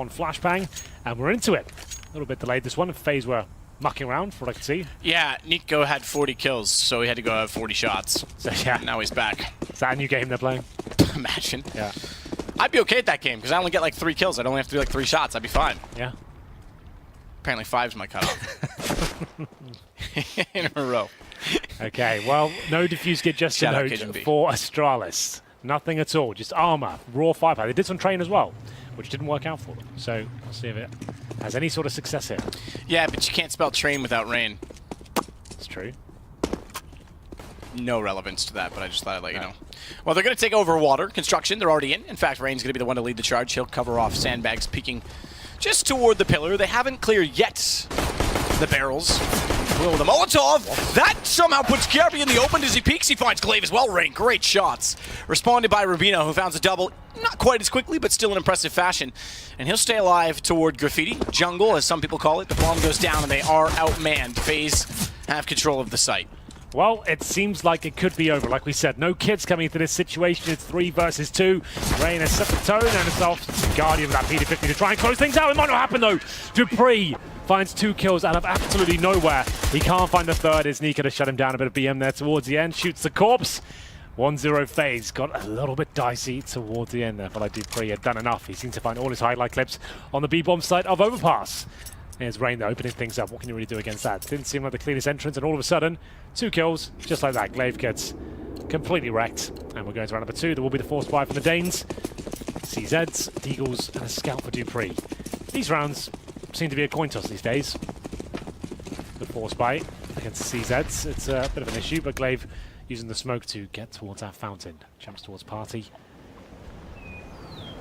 on flashbang, and we're into it. A little bit delayed this one. If FaZe were mucking around, from what I could see. Yeah, Nico had 40 kills, so he had to go have 40 shots. So yeah, Now he's back. is that a new game they're playing? Imagine. Yeah. I'd be okay at that game, because I only get like 3 kills. I'd only have to do like 3 shots. I'd be fine. Yeah. Apparently 5's my cutoff. In a row. Okay, well, no defuse kit, just a Shout out note KGB. for Astralis. Nothing at all, just armor, raw firepower. They did some train as well, which didn't work out for them. So we'll see if it has any sort of success here. Yeah, but you can't spell train without rain. It's true. No relevance to that, but I just thought I'd let you know. Well, they're going to take over water construction. They're already in. In fact, Rain's going to be the one to lead the charge. He'll cover off sandbags peeking just toward the pillar. They haven't cleared yet the barrels. Will the Molotov. That somehow puts Kirby in the open as he peeks. He finds Glaive as well. Rain, great shots. Responded by Rubino, who found a double. Not quite as quickly, but still in impressive fashion. And he'll stay alive toward Graffiti. Jungle, as some people call it. The bomb goes down, and they are outmanned. FaZe have control of the site. Well, it seems like it could be over. Like we said, no kids coming into this situation. It's 3 versus 2. Rain has set the tone and himself Guardian with that PD50 to try and close things out. It might not happen, though. Dupree finds 2 kills out of absolutely nowhere. He can't find the third. It's Nika to shut him down. A bit of BM there towards the end. Shoots the corpse. 1-0 FaZe. Got a little bit dicey towards the end there. But like Dupree had done enough. He seemed to find all his highlight clips on the B-bomb site of Overpass. Here's Rain, though, opening things up. What can you really do against that? Didn't seem like the cleanest entrance, and all of a sudden, 2 kills, just like that. Glaive gets completely wrecked. And we're going to round number 2. There will be the force buy from the Danes. CZs, Deagles, and a scout for Dupree. These rounds seem to be a coin toss these days. The force buy against CZs. It's a bit of an issue, but Glaive using the smoke to get towards that fountain. Jumps towards Party.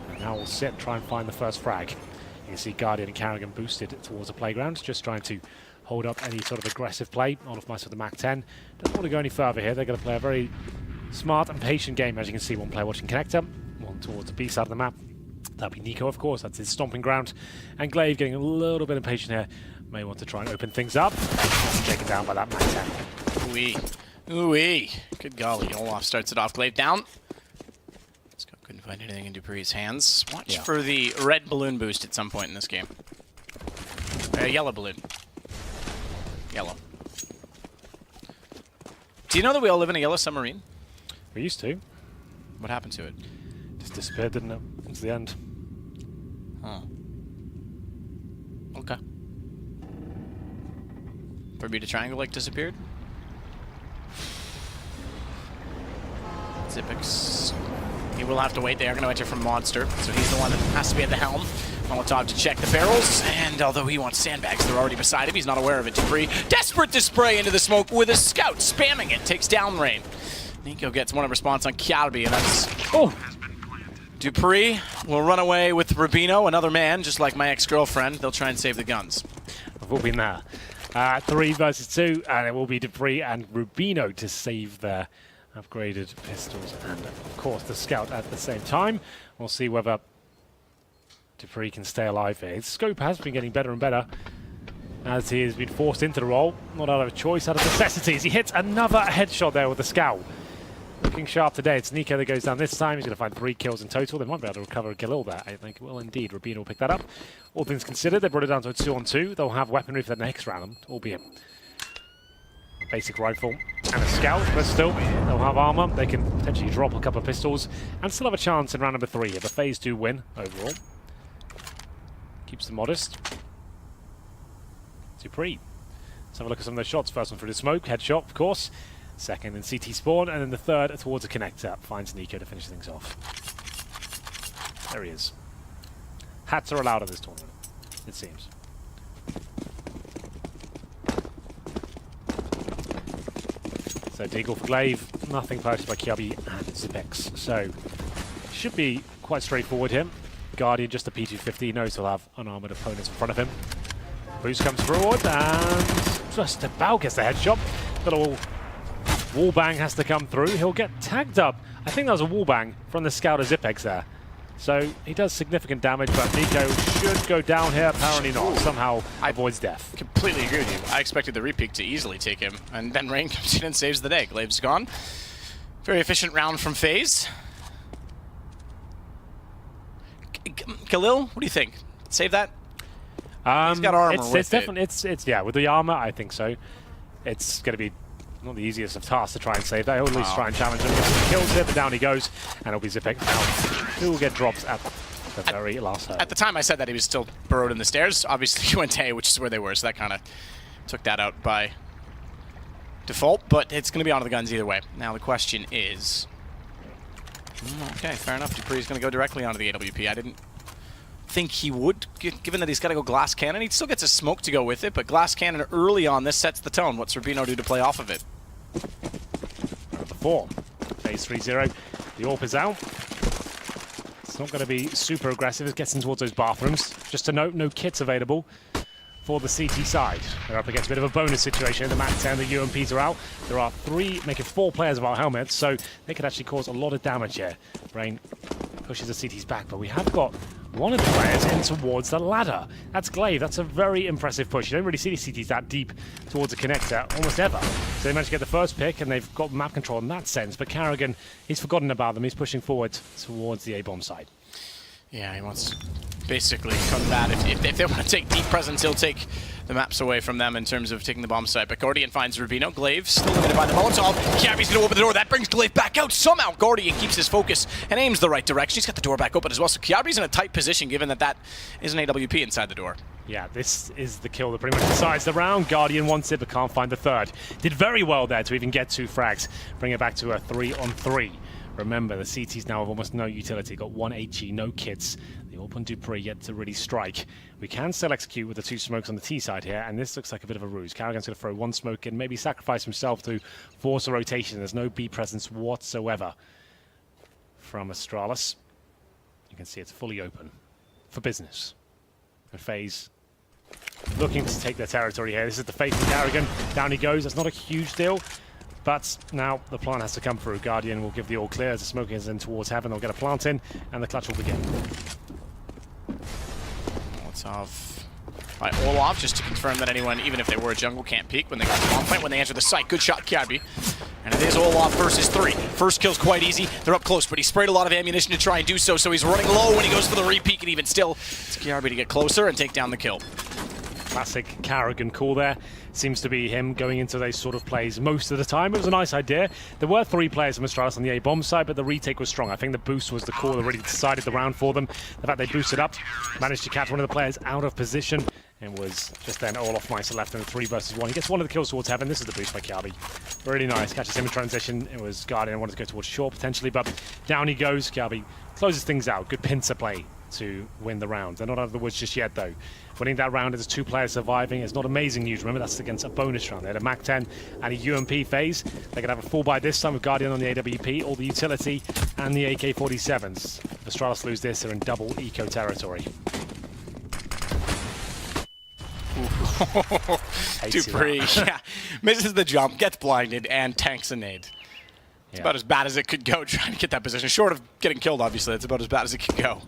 And now we'll sit and try and find the first frag. You can see Guardian and Carrigan boosted towards the playground, just trying to hold up any sort of aggressive play. On of mice with the Mac 10. Don't want to go any further here. They're going to play a very smart and patient game, as you can see. One player watching connector, one towards the B side of the map. That'll be Nico, of course. That's his stomping ground. And Glaive getting a little bit impatient here. May want to try and open things up. Taken down by that Mac 10. Ooh-wee. Ooh-wee. Good golly. Olaf starts it off. Glaive down. Couldn't find anything in Dupree's hands. Watch for the red balloon boost at some point in this game. Yellow balloon. Yellow. Do you know that we all live in a yellow submarine? We used to. What happened to it? Just disappeared, didn't it? Into the end. Huh. Okay. Bermuda Triangle like disappeared? Zipix. He will have to wait. They are going to enter from Monster, so he's the one that has to be at the helm. Molotov to check the barrels, and although he wants sandbags, they're already beside him. He's not aware of it. Dupree, desperate to spray into the smoke with a scout, spamming it, takes down Rain. Nico gets one of response on Kialby, and that's... Oh! Dupree will run away with Rubino, another man, just like my ex-girlfriend. They'll try and save the guns. We've all been there. 3 versus 2, and it will be Dupree and Rubino to save their upgraded pistols, and of course the scout at the same time. We'll see whether Dupree can stay alive here. His scope has been getting better and better as he has been forced into the role, not out of a choice, out of necessity. As he hits another headshot there with the scout. Looking sharp today. It's Nico that goes down this time. He's going to find 3 kills in total. They might be able to recover Galil there. I think will indeed. Rubino will pick that up. All things considered, they brought it down to a 2-on-2. They'll have weaponry for the next round, albeit basic rifle and a scout, but still, they'll have armor. They can potentially drop a couple of pistols and still have a chance in round number 3 here. But FaZe do win overall. Keeps them modest. Dupree. Let's have a look at some of those shots. First one through the smoke, headshot, of course. Second in CT spawn, and then the third towards a connector. Finds Nico to finish things off. There he is. Hats are allowed in this tournament, it seems. So Deagle for Glaive, nothing purchased by Kiabi and Zipex. So should be quite straightforward here. Guardian just a P250, knows he'll have unarmored opponents in front of him. Boost comes forward and just about gets the headshot. Little wall bang has to come through. He'll get tagged up. I think that was a wall bang from the scout of Zipex there. So he does significant damage, but Nico should go down here. Apparently not. Somehow avoids death. Completely agree with you. I expected the repeat to easily take him, and then Rain comes in and saves the day. Glaive's gone. Very efficient round from FaZe. Khalil, what do you think? save that? He's got armor with it's definitely, it's yeah, with the armor, I think so. It's going to be not the easiest of tasks to try and save that. He'll at least try and challenge him. He kills it, but down he goes, and it'll be Zipek now. Who will get drops at the very last hurdle. At the time I said that he was still burrowed in the stairs. Obviously he went to A, which is where they were, so that kind of took that out by default, but it's going to be onto the guns either way. Now the question is... Okay, fair enough. Dupree's going to go directly onto the AWP. I didn't think he would, given that he's got to go glass cannon. He still gets a smoke to go with it, but glass cannon early on, this sets the tone. What's Rubino do to play off of it? The 4. Phase 3-0. The AWP is out. It's not going to be super aggressive. It gets in towards those bathrooms. Just to note, no kits available for the CT side. They're up against a bit of a bonus situation. The Mac 10, the UMPs are out. There are 3, making 4 players of our helmets, so they could actually cause a lot of damage here. Brain pushes the CTs back, but we have got one of the players in towards the ladder. That's Glaive. That's a very impressive push. You don't really see the CTs that deep towards a connector almost ever. So they managed to get the first pick, and they've got map control in that sense. But Carrigan, he's forgotten about them. He's pushing forward towards the A-bomb side. Yeah, he wants to basically combat. If they want to take deep presence, he'll take the maps away from them in terms of taking the bomb site. But Guardian finds Rubino. Glaive still limited by the Molotov. Kiabi's going to open the door. That brings Glaive back out. Somehow Guardian keeps his focus and aims the right direction. He's got the door back open as well. So Kiabi's in a tight position given that that is an AWP inside the door. Yeah, this is the kill that pretty much decides the round. Guardian wants it but can't find the third. Did very well there to even get 2 frags. Bring it back to a 3-on-3. Remember, the CTs now have almost no utility. Got 1 HE, no kits. The open Dupree yet to really strike. We can still execute with the 2 smokes on the T side here, and this looks like a bit of a ruse. Carrigan's going to throw 1 smoke in, maybe sacrifice himself to force a rotation. There's no B presence whatsoever from Astralis. You can see it's fully open for business. And FaZe looking to take their territory here. This is the fate of Carrigan. Down he goes. That's not a huge deal. But now the plan has to come through. Guardian will give the all clear as the smoke is in towards heaven. They'll get a plant in, and the clutch will begin. Molotov by Olaf, just to confirm that anyone, even if they were a jungle, can't peek when they got the bomb plant, when they enter the site. Good shot, Kiabi. And it is Olaf versus 3. First kill's quite easy. They're up close, but he sprayed a lot of ammunition to try and do so, so he's running low when he goes for the re-peek, and even still, it's Kiabi to get closer and take down the kill. Classic Carrigan call there. Seems to be him going into those sort of plays most of the time. It was a nice idea. There were 3 players from Astralis on the A-bomb side, but the retake was strong. I think the boost was the call that really decided the round for them. The fact they boosted up, managed to catch one of the players out of position, and was just then Olaf nice left in the 3 versus 1. He gets one of the kills towards heaven. This is the boost by Kiabi. Really nice. Catches him in transition. It was Guardian wanted to go towards short potentially, but down he goes. Kiabi closes things out. Good pincer play to win the round. They're not out of the woods just yet, though. Winning that round is 2 players surviving. It's not amazing news. Remember, that's against a bonus round. They had a Mac 10 and a UMP phase. They could have a full buy this time with Guardian on the AWP, all the utility, and the AK-47s. If Astralis lose this, they're in double eco territory. Dupree, yeah, misses the jump, gets blinded, and tanks a nade. It's about as bad as it could go trying to get that position. Short of getting killed, obviously, it's about as bad as it could go.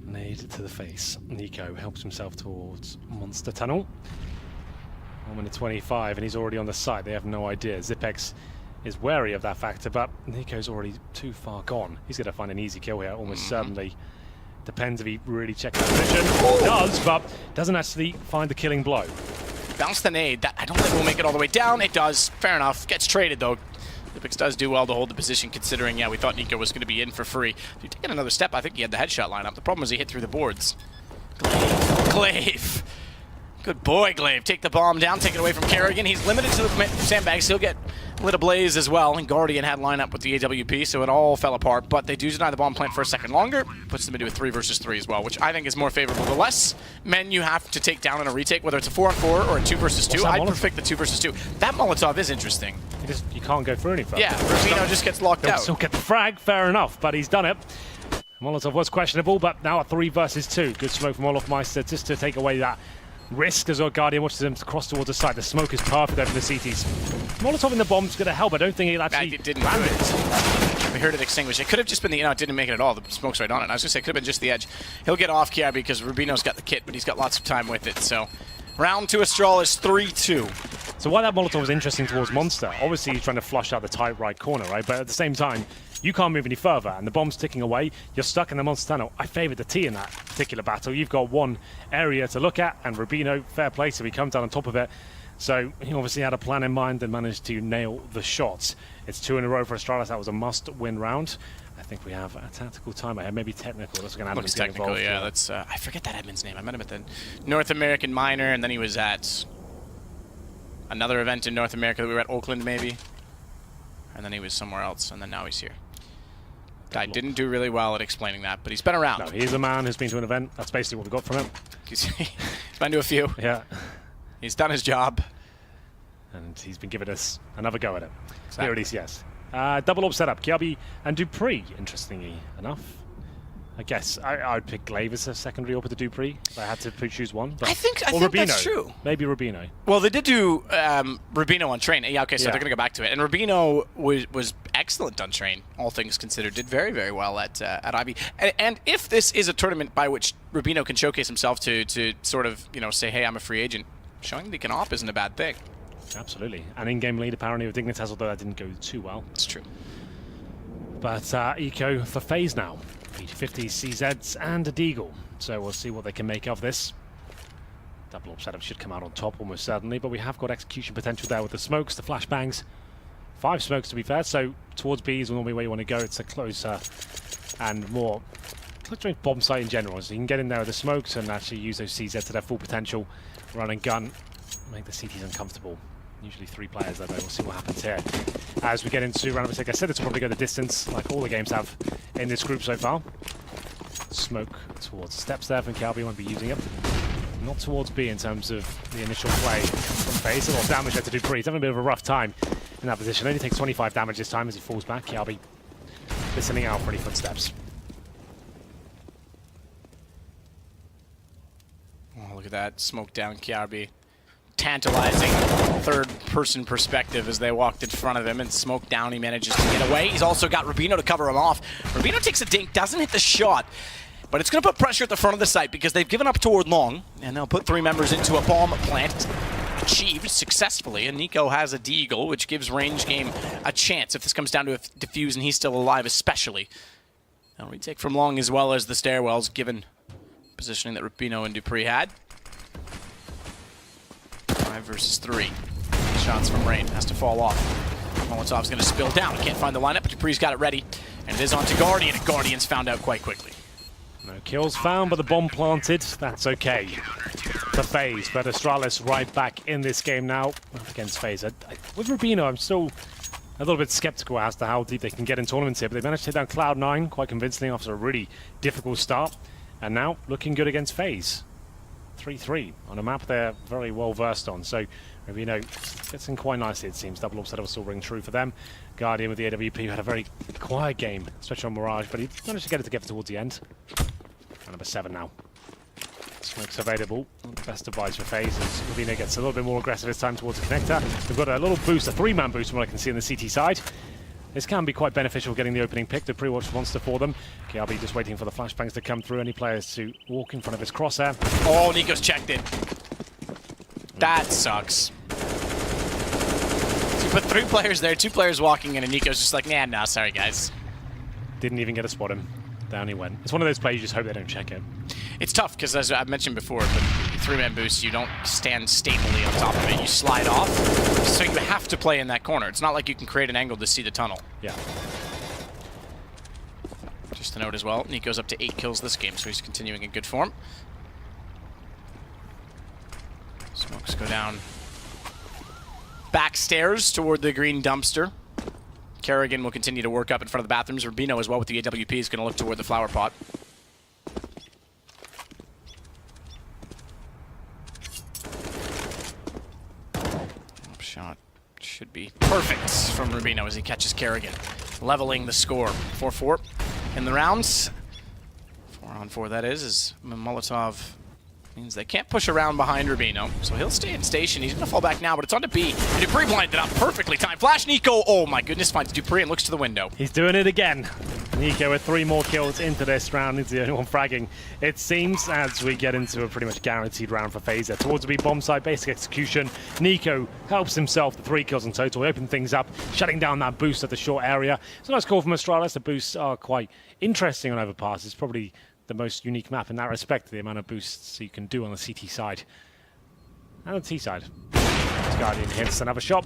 Nade to the face. Nico helps himself towards Monster Tunnel. 1 minute 25, and he's already on the site. They have no idea. Zipex is wary of that factor, but Nico's already too far gone. He's going to find an easy kill here, almost certainly. Depends if he really checks that position. He does, but doesn't actually find the killing blow. Bounce the nade. That I don't think will make it all the way down. It does. Fair enough. Gets traded, though. Zipex does do well to hold the position, considering, yeah, we thought Nico was going to be in for free. If you take it another step, I think he had the headshot lineup. The problem was he hit through the boards. Glaive. Good boy, Glaive. Take the bomb down, take it away from Carrigan. He's limited to the sandbags. He'll get lit ablaze as well. And Guardian had lineup with the AWP, so it all fell apart. But they do deny the bomb plant for a second longer. Puts them into a 3 versus 3 as well, which I think is more favorable. The less men you have to take down in a retake, whether it's a 4-on-4 or a 2 versus 2, I'd prefer the 2 versus 2. That Molotov is interesting. You can't go through any further. Yeah, Rubino just gets locked out. Still get the frag, fair enough, but he's done it. Molotov was questionable, but now a 3 versus 2. Good smoke from Olaf Meister just to take away that risk as well. Guardian watches him to cross towards the side. The smoke is perfect over the CTs. Molotov in the bomb's going to help. I don't think it actually didn't land it. We heard it extinguish. It could have just been the, it didn't make it at all. The smoke's right on it. I was going to say, it could have been just the edge. He'll get off Kiabi because Rubino's got the kit, but he's got lots of time with it. So, round 2 Astralis 3-2. So why that Molotov was interesting towards Monster, obviously he's trying to flush out the tight right corner, right? But at the same time, You can't move any further, and the bomb's ticking away. You're stuck in the monster tunnel. I favoured the T in that particular battle. You've got one area to look at, and Rubino, fair play, so he comes down on top of it. So he obviously had a plan in mind and managed to nail the shots. It's 2 in a row for Astralis. That was a must-win round. I think we have a tactical timer here, maybe technical. That's going to Looks technical, yeah. That's I forget that admin's name. I met him at the North American Minor, and then he was at another event in North America that we were at Oakland, maybe. And then he was somewhere else, and then now he's here. Guy didn't do really well at explaining that, but he's been around. No, he's a man who's been to an event. That's basically what we got from him. He's been to a few. Yeah. He's done his job. And he's been giving us another go at it. Exactly. Here at ECS. Double up setup. Kiabi and Dupree, interestingly enough. I guess I would pick Glaive as a secondary AWP to Dupree if I had to choose one. But I think Rubino. That's true. Maybe Rubino. Well, they did do Rubino on train. Yeah, okay, so they're going to go back to it. And Rubino was excellent on train, all things considered. Did very, very well at Ivy. And if this is a tournament by which Rubino can showcase himself to sort of, you know, say, hey, I'm a free agent, showing that he can AWP isn't a bad thing. Absolutely. An in-game lead apparently with Dignitas, although that didn't go too well. It's true. But Eco for FaZe now. 50 CZs and a Deagle. So we'll see what they can make of this. Double up setup should come out on top almost certainly, but we have got execution potential there with the smokes, the flashbangs. 5 smokes to be fair, so towards B is normally where you want to go. It's a closer and more close bomb site in general. So you can get in there with the smokes and actually use those CZs to their full potential. Run and gun, make the CTs uncomfortable. Usually 3 players though, we'll see what happens here. As we get into round number 6, I said this will probably go the distance, like all the games have in this group so far. Smoke towards the steps there from Calby, won't be using it. Not towards B in terms of the initial play from FaZe. A lot of damage there to Dupree. He's having a bit of a rough time in that position. Only takes 25 damage this time as he falls back. Calby listening out for any footsteps. Oh, look at that. Smoke down Kiarbi. Tantalizing third-person perspective as they walked in front of him, and Smoke down, he manages to get away. He's also got Rubino to cover him off. Rubino takes a dink, doesn't hit the shot, but it's going to put pressure at the front of the site because they've given up toward long, and they'll put 3 members into a bomb plant. Achieved successfully, and Nico has a Deagle, which gives range game a chance if this comes down to a defuse and he's still alive, especially. They'll retake from long as well as the stairwells, given positioning that Rubino and Dupree had. 5 versus 3. Shots from Rain. Has to fall off. Molotov's going to spill down. Can't find the lineup, but Dupree's got it ready. And it is on to Guardian, and Guardian's found out quite quickly. No kills found, but the bomb planted. That's okay. For FaZe, but Astralis right back in this game now against FaZe. With Rubino, I'm still a little bit skeptical as to how deep they can get in tournaments here, but they managed to take down Cloud9 quite convincingly after a really difficult start. And now looking good against FaZe. 3-3 on a map they're very well versed on, so Rubino gets in quite nicely, it seems. Double up setup will still ring true for them. Guardian with the AWP, who had a very quiet game, especially on Mirage, but he managed to get it together towards the end. And number 7 now. Smoke's available. Not the best advice for FaZe as Rubino gets a little bit more aggressive this time towards the connector. We've got a little boost, a 3-man boost from what I can see on the CT side. This can be quite beneficial getting the opening pick. The pre-watch monster for them. KRB just waiting for the flashbangs to come through. Any players to walk in front of his crosshair. Oh, Nico's checked in. That sucks. So you put 3 players there, 2 players walking in, and Nico's just like, nah, sorry guys. Didn't even get to spot him. Down he went. It's one of those plays you just hope they don't check it. It's tough because, as I've mentioned before, the 3-man boost, you don't stand stably on top of it. You slide off, so you have to play in that corner. It's not like you can create an angle to see the tunnel. Yeah. Just a note as well, Nico's up to 8 kills this game, so he's continuing in good form. Smokes go down back stairs toward the green dumpster. Kerrigan will continue to work up in front of the bathrooms. Rubino as well with the AWP is going to look toward the flower pot. Shot should be perfect from Rubino as he catches Kerrigan, leveling the score. 4-4 in the rounds. 4-on-4 that is, as Molotov Means they can't push around behind Rubino, so he'll stay in station. He's going to fall back now, but it's on to B. And Dupree blinded up perfectly timed. Flash Nico, oh my goodness, finds Dupree and looks to the window. He's doing it again. Nico with 3 more kills into this round. He's the only one fragging, it seems, as we get into a pretty much guaranteed round for FaZe. Towards the B bomb site, basic execution. Nico helps himself, the 3 kills in total. He opened things up, shutting down that boost at the short area. It's a nice call from Astralis. The boosts are quite interesting on overpass. It's probably the most unique map in that respect, the amount of boosts you can do on the CT side. And on the T side. Guardian hits another shot.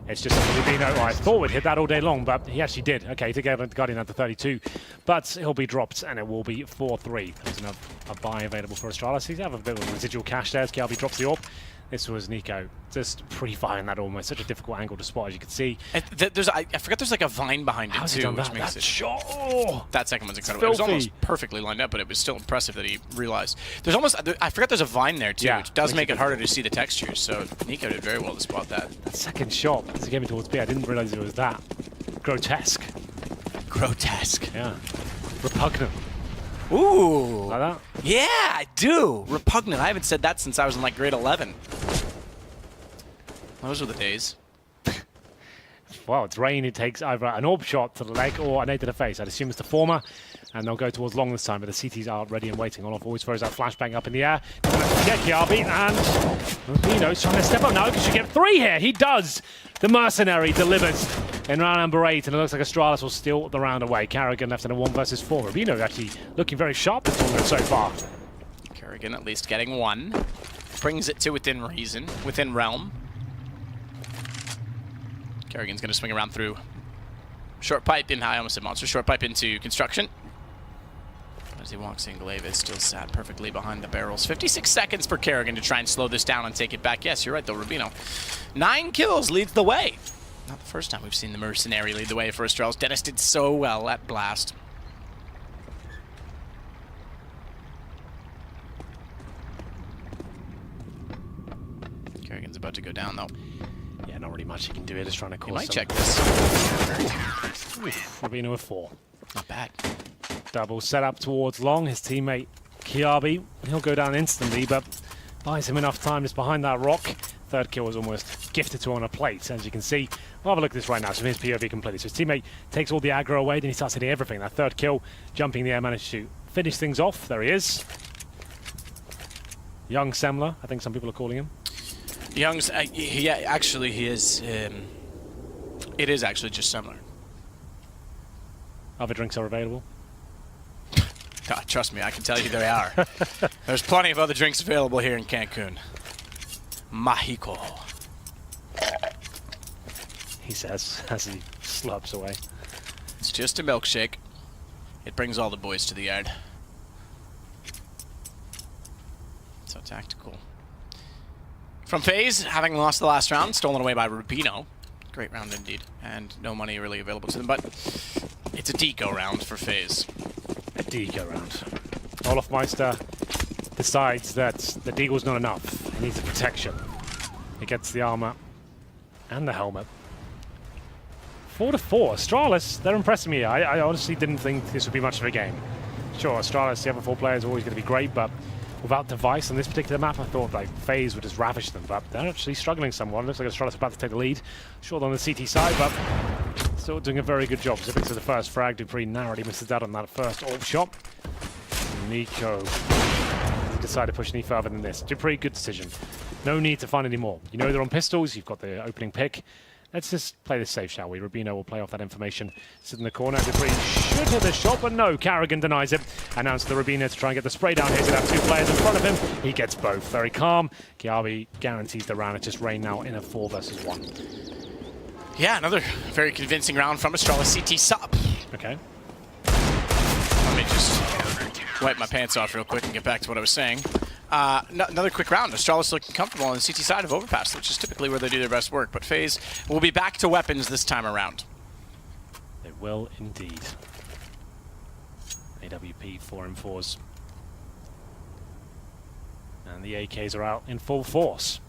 It's just a Rubino. I thought we'd hit that all day long, but he actually did. Okay, he took out the Guardian at the 32, but he'll be dropped, and it will be 4-3. There's a buy available for Astralis. He's have a bit of residual cash there as KRB drops the AWP. This was Nico just pre-firing that almost. Such a difficult angle to spot, as you can see. I forgot there's like a vine behind it too, which makes it... shot! Oh, that second one's incredible. It was almost perfectly lined up, but it was still impressive that he realized. There's almost... I forgot there's a vine there too, which does make it harder to see the textures, so Nico did very well to spot that. That second shot, as he came towards B, I didn't realize it was that grotesque. Grotesque. Yeah. Repugnant. Ooh. Like that? Yeah, I do. Repugnant. I haven't said that since I was in like grade 11. Those were the days. Well, it's Rain who takes either an AWP shot to the leg or an A to the face. I'd assume it's the former, and they'll go towards long this time, but the CTs are ready and waiting. Olof always throws that flashbang up in the air. Get KRB, and Rubino's trying to step up now because you get 3 here. He does. The mercenary delivers in round number 8, and it looks like Astralis will steal the round away. Carrigan left in a 1 versus 4. Rubino actually looking very sharp this tournament so far. Carrigan at least getting 1. Brings it to within reason, within realm. Carrigan's going to swing around through. Short pipe in, I almost said monster. Short pipe into construction. As he walks in, Glaive is still sat perfectly behind the barrels. 56 seconds for Carrigan to try and slow this down and take it back. Yes, you're right though, Rubino. 9 kills leads the way. Not the first time we've seen the mercenary lead the way for Astralis. Dennis did so well at Blast. Carrigan's about to go down though. Yeah, not really much he can do here, just trying to cause You might some... check this. Rubino with 4. Not bad. Double set up towards long. His teammate Kiabi, he'll go down instantly, but buys him enough time just behind that rock. 3rd kill was almost gifted to him on a plate, as you can see. We'll have a look at this right now. So his POV completely. So his teammate takes all the aggro away, then he starts hitting everything. That 3rd kill, jumping in the air, managed to finish things off. There he is. Young Semler, I think some people are calling him. Young's, yeah, actually he is, it is actually just Semler. Other drinks are available. God, trust me, I can tell you they are. There's plenty of other drinks available here in Cancun. Mexico. He says as he slurps away. It's just a milkshake. It brings all the boys to the yard. So tactical. From FaZe, having lost the last round, stolen away by Rubino. Great round indeed, and no money really available to them, but it's a deco round for FaZe. A deco round. Olof Meister decides that the deagle's not enough. He needs a protection. He gets the armor and the helmet. 4-4. Astralis, they're impressing me. I honestly didn't think this would be much of a game. Sure, Astralis, the other 4 players are always going to be great, but without device on this particular map, I thought like FaZe would just ravish them, but they're actually struggling somewhat. Looks like Astralis about to take the lead. Short on the CT side, but still doing a very good job. Zipping to the first frag. Dupree narrowly misses out on that first AWP shot. Nico decided to push any further than this. Dupree, good decision. No need to find any more. You know they're on pistols. You've got the opening pick. Let's just play this safe, shall we? Rubino will play off that information. Sit in the corner. Dupree should hit the shot, but no. Carrigan denies it. Announced to the Rubino to try and get the spray down here. He'll have 2 players in front of him. He gets both. Very calm. Kiabi guarantees the round. It's just Rain now in a 4 versus 1. Yeah, another very convincing round from Astralis. CT sub. Okay. Let me just wipe my pants off real quick and get back to what I was saying. Another quick round. Astralis looking comfortable on the CT side of Overpass, which is typically where they do their best work. But FaZe will be back to weapons this time around. They will indeed. AWP 4M4s. And the AKs are out in full force.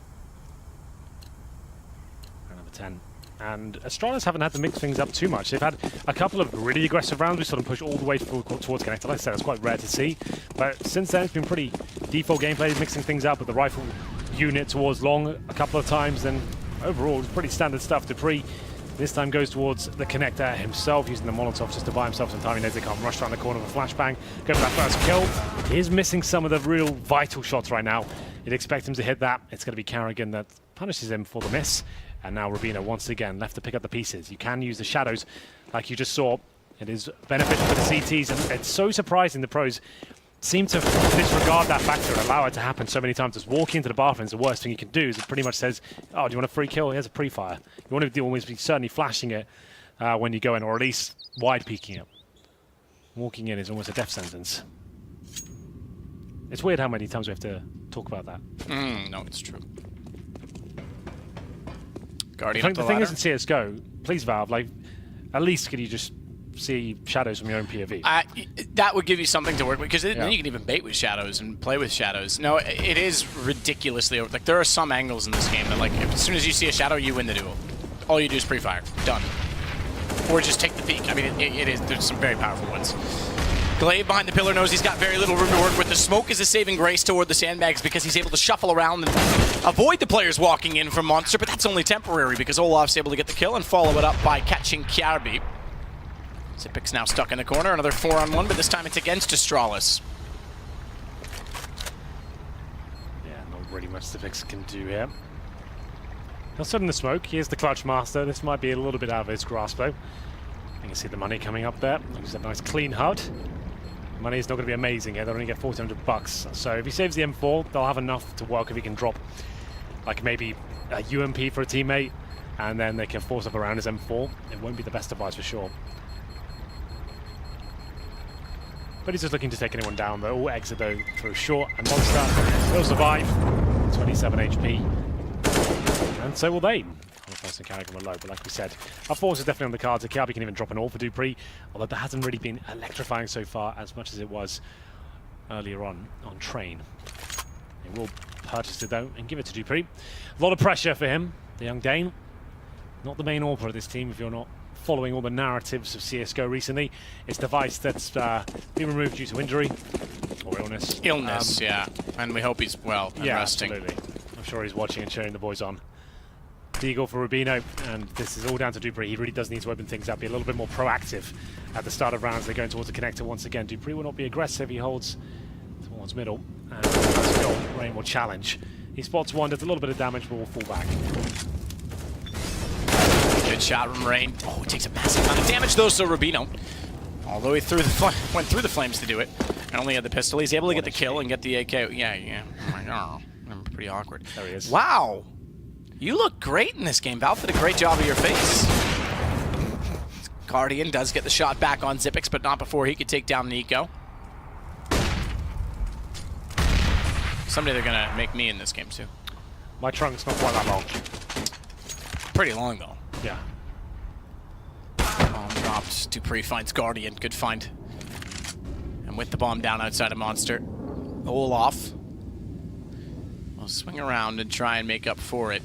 Round number 10. And Astralis haven't had to mix things up too much. They've had a couple of really aggressive rounds. We saw them push all the way towards Connector. Like I said, it's quite rare to see. But since then, it's been pretty default gameplay, mixing things up with the rifle unit towards long a couple of times, then overall, it's pretty standard stuff. Dupree this time goes towards the connector himself, using the Molotov just to buy himself some time. He knows they can't rush around the corner with a flashbang. Go for that first kill. He is missing some of the real vital shots right now. You'd expect him to hit that. It's going to be Carrigan that punishes him for the miss. And now Rubino once again left to pick up the pieces. You can use the shadows like you just saw. It is beneficial for the CTs, and it's so surprising the pros seem to disregard that factor and allow it to happen so many times. Just walking into the bathroom is the worst thing you can do. Is it pretty much says, oh, do you want a free kill? Here's a pre-fire. You want to always be certainly flashing it when you go in, or at least wide peeking it. Walking in is almost a death sentence. It's weird how many times we have to talk about that. No, it's true. Guardian I think the thing is in CSGO, please Valve, like, at least can you just see shadows from your own POV? That would give you something to work with, because then you can even bait with shadows and play with shadows. No, it is ridiculously over. Like, there are some angles in this game that, like, as soon as you see a shadow, you win the duel. All you do is pre-fire. Done. Or just take the peek. I mean, it is. There's some very powerful ones. Glaive behind the pillar knows he's got very little room to work with. The smoke is a saving grace toward the sandbags because he's able to shuffle around and avoid the players walking in from Monster, but that's only temporary because Olaf's able to get the kill and follow it up by catching Kjarby. Zipic's now stuck in the corner, another 4-on-1, but this time it's against Astralis. Yeah, not really much Zipix can do here. He'll sit in the smoke. Here's the clutch master. This might be a little bit out of his grasp, though. You can see the money coming up there. He's a nice clean HUD. Money is not going to be amazing here. They'll only get 1,400 bucks. So if he saves the M4, they'll have enough to work if he can drop, like maybe a UMP for a teammate, and then they can force up around his M4. It won't be the best advice for sure. But he's just looking to take anyone down. They'll all exit though through short, and Monster will survive. 27 HP. And so will they. And Carrigan were low, but like we said, our force is definitely on the cards. Kjarby can even drop an ult for Dupree, although that hasn't really been electrifying so far as much as it was earlier on Train. They will purchase it though and give it to Dupree. A lot of pressure for him, the young Dane. Not the main AWPer of this team if you're not following all the narratives of CSGO recently. It's a device that's been removed due to injury or illness. Illness, yeah. And we hope he's well and resting. Absolutely. I'm sure he's watching and cheering the boys on. Deagle for Rubino, and this is all down to Dupree. He really does need to open things up, be a little bit more proactive at the start of rounds. They're going towards the connector once again. Dupree will not be aggressive. He holds towards middle, and Rain will challenge. He spots one, does a little bit of damage, but will fall back. Good shot from Rain. Oh, he takes a massive amount of damage though, so Rubino, although he went through the flames to do it, and only had the pistol, he's able to get the kill and get the AK. Yeah. Oh, pretty awkward. There he is. Wow. You look great in this game. Valve did a great job of your face. Guardian does get the shot back on Zipix, but not before he could take down Nico. Someday they're going to make me in this game, too. My trunk's not quite that long. Pretty long, though. Yeah. Bomb dropped. Dupree finds Guardian. Good find. And with the bomb down outside of Monster, Olaf will swing around and try and make up for it.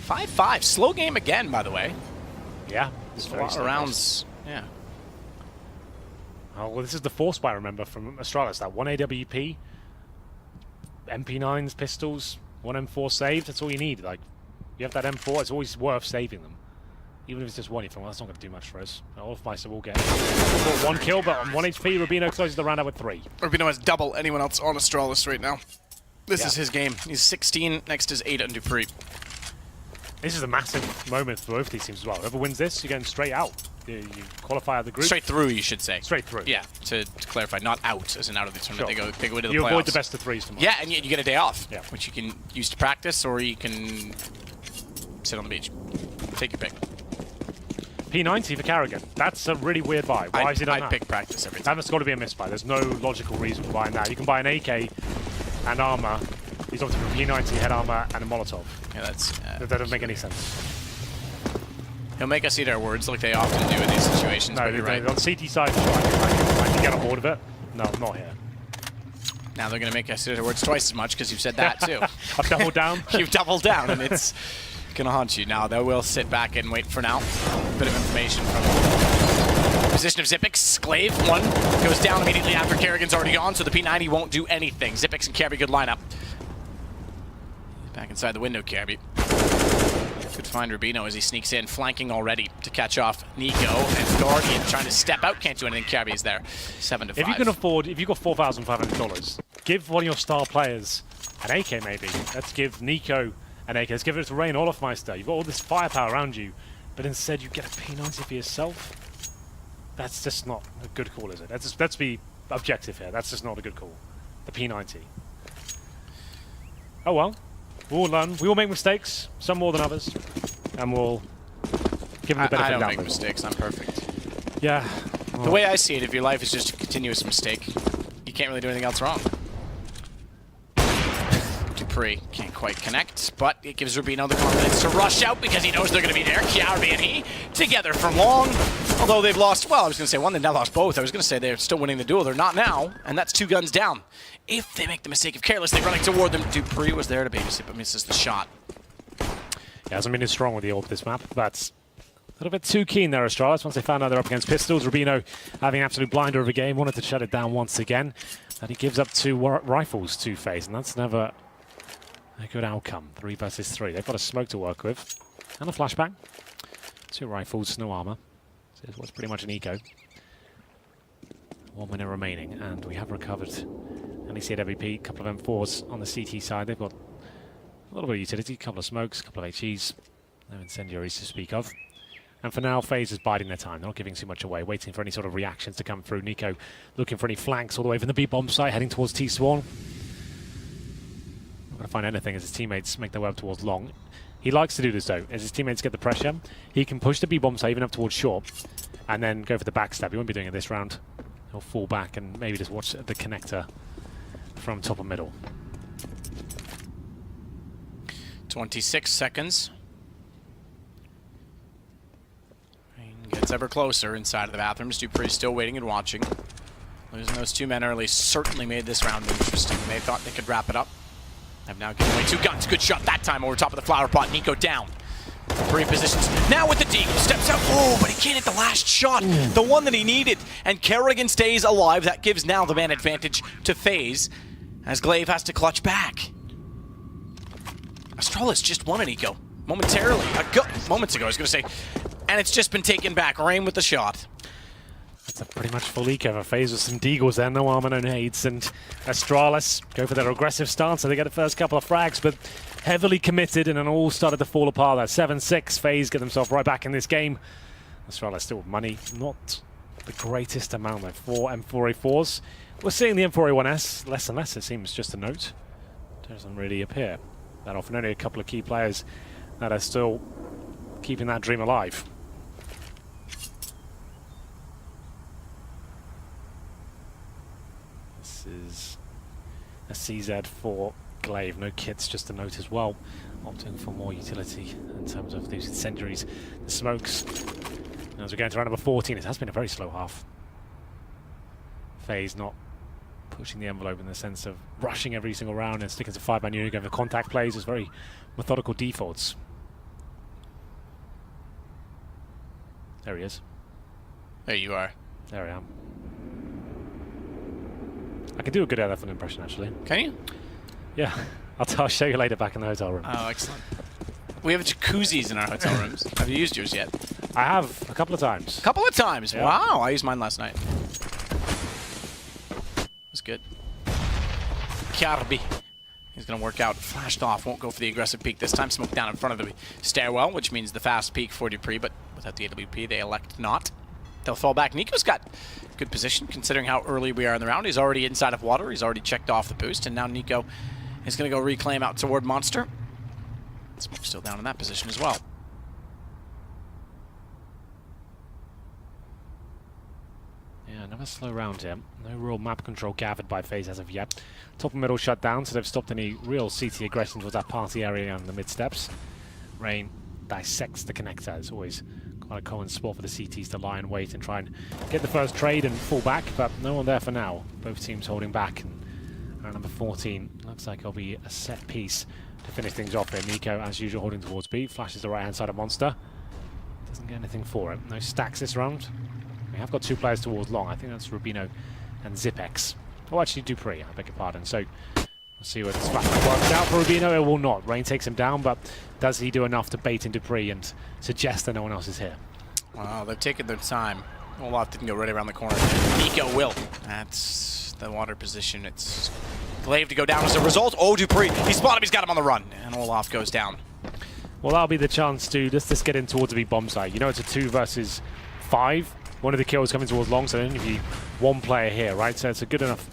5-5. Slow game again, by the way. Yeah. It's a lot of rounds. Yeah. Oh, well, this is the force buy, remember, from Astralis. That 1 AWP, MP9s, pistols, 1 M4 saved. That's all you need. Like, you have that M4, it's always worth saving them. Even if it's just one, you think, well, that's not going to do much for us. Olafmeister will get 1 kill, but on 1 HP, Rubino closes the round out with 3. Rubino has double anyone else on Astralis right now. This is his game. He's 16, next is 8 on Dupree. This is a massive moment for both these teams as well. Whoever wins this, you're going straight out. You qualify out of the group. Straight through, you should say. Straight through. Yeah, to clarify, not out as in out of the tournament. Sure. They go into the playoffs. You avoid the best of 3s tomorrow. Yeah, and you get a day off, yeah, which you can use to practice, or you can sit on the beach. Take your pick. P90 for Carrigan. That's a really weird buy. Why is it on that? I'd pick practice every time. That's got to be a misbuy. There's no logical reason for buying that. You can buy an AK and armor. He's opting for P90, head armor, and a Molotov. Yeah, that doesn't make any sense. He'll make us eat our words like they often do in these situations. No, you're right. On CT side, I can get on board with it. No, not here. Now they're going to make us eat our words twice as much because you've said that too. I've doubled down. You've doubled down, and it's going to haunt you. Now they will sit back and wait for now. A bit of information from position of Zippix. Glaive, one goes down immediately after Kerrigan's already gone, so the P90 won't do anything. Zippix and Kirby, good lineup. Back inside the window, Kirby. Could find Rubino as he sneaks in, flanking already to catch off Nico. And Guardian trying to step out, can't do anything. Kirby is there, 7 to 5. If you can afford, if you've got $4,500, give one of your star players an AK maybe. Let's give Nico an AK. Let's give it to Rain Olofmeister. You've got all this firepower around you, but instead you get a P90 for yourself. That's just not a good call, is it? Let's be objective here. That's just not a good call. The P90. Oh well. We all learn. We all make mistakes, some more than others, and we'll give them the benefit of the doubt. I don't make mistakes. I'm perfect. Yeah. Well, the way I see it, if your life is just a continuous mistake, you can't really do anything else wrong. Dupree can't quite connect, but it gives Rubino the confidence to rush out because he knows they're going to be there. Kiarbi and he together for long. Although they've lost, well, I was going to say one, they've now lost both. I was going to say they're still winning the duel. They're not now, and that's 2 guns down. If they make the mistake of carelessly running toward them, Dupree was there to babysit, but misses the shot. Yeah, hasn't been as strong with the ult this map. That's a little bit too keen there, Astralis. Once they found out they're up against pistols, Rubino having an absolute blinder of a game, wanted to shut it down once again. And he gives up 2 rifles to FaZe, and that's never a good outcome. 3 versus 3. They've got a smoke to work with, and a flashbang. 2 rifles, no armor. So it was pretty much an eco. 1 minute remaining, and we have recovered an ECS WP, a couple of M4s on the CT side. They've got a little bit of utility, a couple of smokes, a couple of HEs, no incendiaries to speak of. And for now, FaZe is biding their time. They're not giving too much away, waiting for any sort of reactions to come through. Nico looking for any flanks all the way from the B-bomb site, heading towards T-Swan. Not going to find anything as his teammates make their way up towards long. He likes to do this though, as his teammates get the pressure. He can push the B-bomb site even up towards short, and then go for the backstab. He won't be doing it this round. He'll fall back and maybe just watch the connector from top of middle. 26 seconds. Rain gets ever closer inside of the bathrooms. Dupree's still waiting and watching. Losing those 2 men early certainly made this round interesting. They thought they could wrap it up. Have now given away 2 guns. Good shot that time over top of the flower pot. Nico down. Dupree positions now with the deagle. Steps out. Oh, but he can't hit the last shot. The one that he needed. And Kerrigan stays alive. That gives now the man advantage to FaZe as Glaive has to clutch back. Astralis just won an eco momentarily. Moments ago, I was going to say. And it's just been taken back. Rain with the shot. That's a pretty much full eco for FaZe with some deagles there, no armor, no nades, and Astralis go for their aggressive stance, so they get the first couple of frags, but heavily committed, and then all started to fall apart there. 7-6, FaZe get themselves right back in this game. Astralis still with money, not the greatest amount though. 4 M4A4s. We're seeing the M4A1S less and less, it seems, just a note. Doesn't really appear that often. Only a couple of key players that are still keeping that dream alive. Is a CZ for Glaive. No kits, just a note as well. Opting for more utility in terms of these incendiaries, the smokes. And as we go into round number 14, it has been a very slow half. FaZe not pushing the envelope in the sense of rushing every single round and sticking to 5-man unit, going for contact plays. It's very methodical defaults. There he is. There you are. There I am. I can do a good elephant impression, actually. Can you? Yeah. I'll show you later back in the hotel room. Oh, excellent. We have jacuzzis in our hotel rooms. Have you used yours yet? I have, a couple of times. A couple of times? Yeah. Wow, I used mine last night. It was good. Kirby. He's going to work out. Flashed off. Won't go for the aggressive peek this time. Smoke down in front of the stairwell, which means the fast peek for Dupree, but without the AWP, they elect not. They'll fall back. Nico's got good position, considering how early we are in the round. He's already inside of water. He's already checked off the boost, and now Nico is going to go reclaim out toward Monster. Smoke's still down in that position as well. Yeah, another slow round here. No real map control gathered by FaZe as of yet. Top and middle shut down, so they've stopped any real CT aggression towards that party area on the mid steps. Rain dissects the connector. It's always quite a common spot for the CTs to lie and wait and try and get the first trade and fall back, but no one there for now. Both teams holding back. And round number 14 looks like it'll be a set piece to finish things off here. Nico, as usual, holding towards B. Flashes the right-hand side of Monster. Doesn't get anything for it. No stacks this round. We have got 2 players towards long. I think that's Rubino and Zipex. Oh, actually, Dupree, I beg your pardon. So, we'll see whether this flashback works out for Rubino. It will not. Rain takes him down, but does he do enough to bait in Dupree and suggest that no one else is here? Wow, they've taken their time. Olaf didn't go right around the corner. Nico will. That's the water position. It's Glaive to go down as a result. Oh, Dupree. He spotted him. He's got him on the run. And Olaf goes down. Well, that'll be the chance to just get in towards the big bomb site. You know, it's a 2 versus 5. One of the kills coming towards long, so only be 1 player here, right? So it's a good enough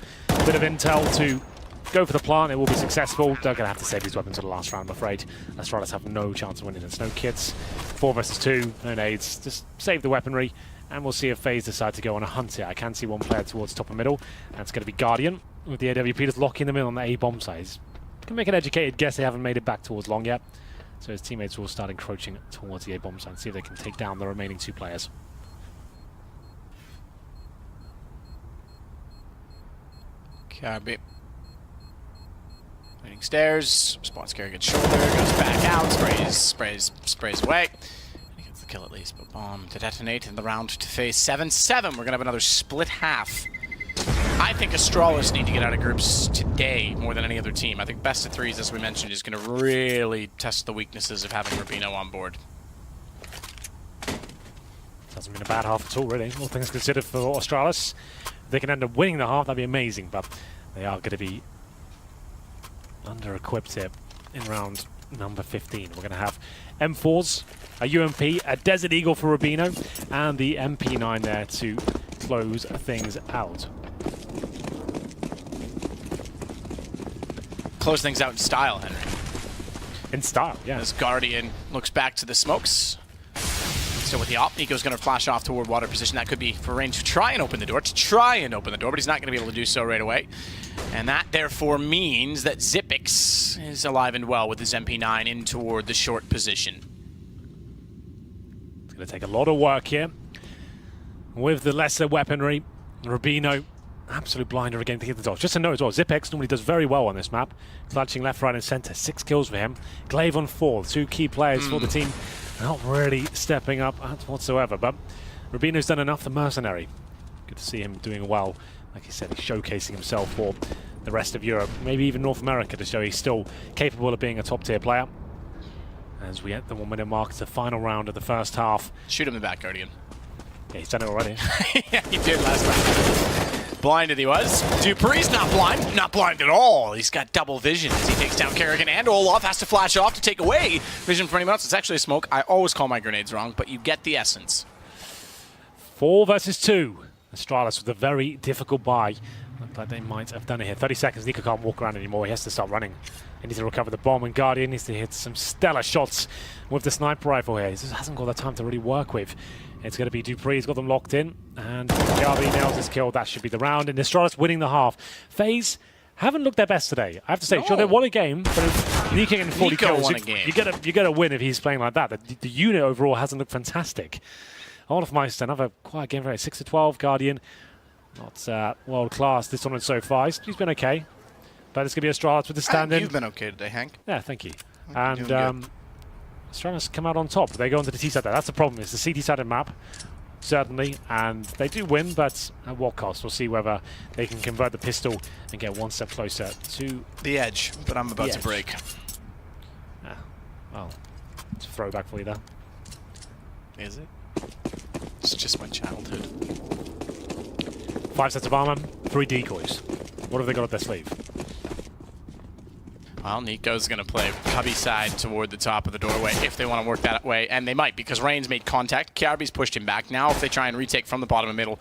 bit of intel to go for the plant. It will be successful. They're going to have to save his weapons for the last round, I'm afraid. Astralis have no chance of winning. There's no kits. 4 versus 2. No nades. Just save the weaponry. And we'll see if FaZe decide to go on a hunt here. I can see 1 player towards top and middle. And it's going to be Guardian with the AWP just locking them in on the A bomb side. You can make an educated guess they haven't made it back towards long yet. So his teammates will start encroaching towards the A bomb side and see if they can take down the remaining 2 players. Carby. Waiting stairs. Spots Kerrigan's shoulder. Goes back out. Sprays away. He gets the kill at least. But bomb to detonate in the round to FaZe 7-7. We're going to have another split half. I think Astralis need to get out of groups today more than any other team. I think best of 3s, as we mentioned, is going to really test the weaknesses of having Rubino on board. Hasn't been a bad half at all, really. All things considered for Astralis. If they can end up winning the half, that'd be amazing, but they are going to be under-equipped here in round number 15. We're going to have M4s, a UMP, a Desert Eagle for Rubino, and the MP9 there to close things out. Close things out in style, Henry. In style, yeah. As Guardian looks back to the smokes. Still with the op, Nico's going to flash off toward water position. That could be for Rain to try and open the door, but he's not going to be able to do so right away. And that therefore means that Zipex is alive and well with his MP9 in toward the short position. It's going to take a lot of work here. With the lesser weaponry, Rubino, absolute blinder again to hit the dodge. Just to note as well, Zipex normally does very well on this map. Clutching left, right, and center. 6 kills for him. Glaive on 4, 2 key players for the team. Not really stepping up whatsoever, but Rubino's done enough. The mercenary. Good to see him doing well. Like I said, he's showcasing himself for the rest of Europe, maybe even North America, to show he's still capable of being a top-tier player. As we hit the 1-minute mark, it's the final round of the first half. Shoot him in the back, Guardian. Yeah, he's done it already. Yeah, he did last time. Blinded he was. Dupree's not blind at all. He's got double vision as he takes down Kerrigan, and Olaf has to flash off to take away vision from anyone else. It's actually a smoke. I always call my grenades wrong, but you get the essence. 4 versus 2. Astralis with a very difficult buy. Looked like they might have done it here. 30 seconds, Nico can't walk around anymore. He has to start running. He needs to recover the bomb, and Guardian needs to hit some stellar shots with the sniper rifle here. He just hasn't got the time to really work with. It's going to be Dupree. He's got them locked in, and Garvey nails his kill. That should be the round, and Astralis winning the half. FaZe haven't looked their best today. I have to say, No. Sure, they won a game, but Nico getting 40 Nico kills. won a game. You got to win if he's playing like that. The unit overall hasn't looked fantastic. Olafmeister, another quiet game for 6-12. Guardian, not world class this tournament so far. He's been okay, but it's going to be Astralis with the stand-in. You've been okay today, Hank. Yeah, thank you. Doing And Astralis come out on top. They go onto the T side there. That's the problem. It's the CT-sided map, certainly, and they do win, but at what cost? We'll see whether they can convert the pistol and get one step closer to the edge, but I'm about to break. Yeah, well, it's a throwback for you there. Is it? It's just my childhood. 5 sets of armor, 3 decoys. What have they got up their sleeve? Well, Nico's going to play cubby side toward the top of the doorway if they want to work that way, and they might because Rain's made contact. Kiarby's pushed him back. Now if they try and retake from the bottom and middle,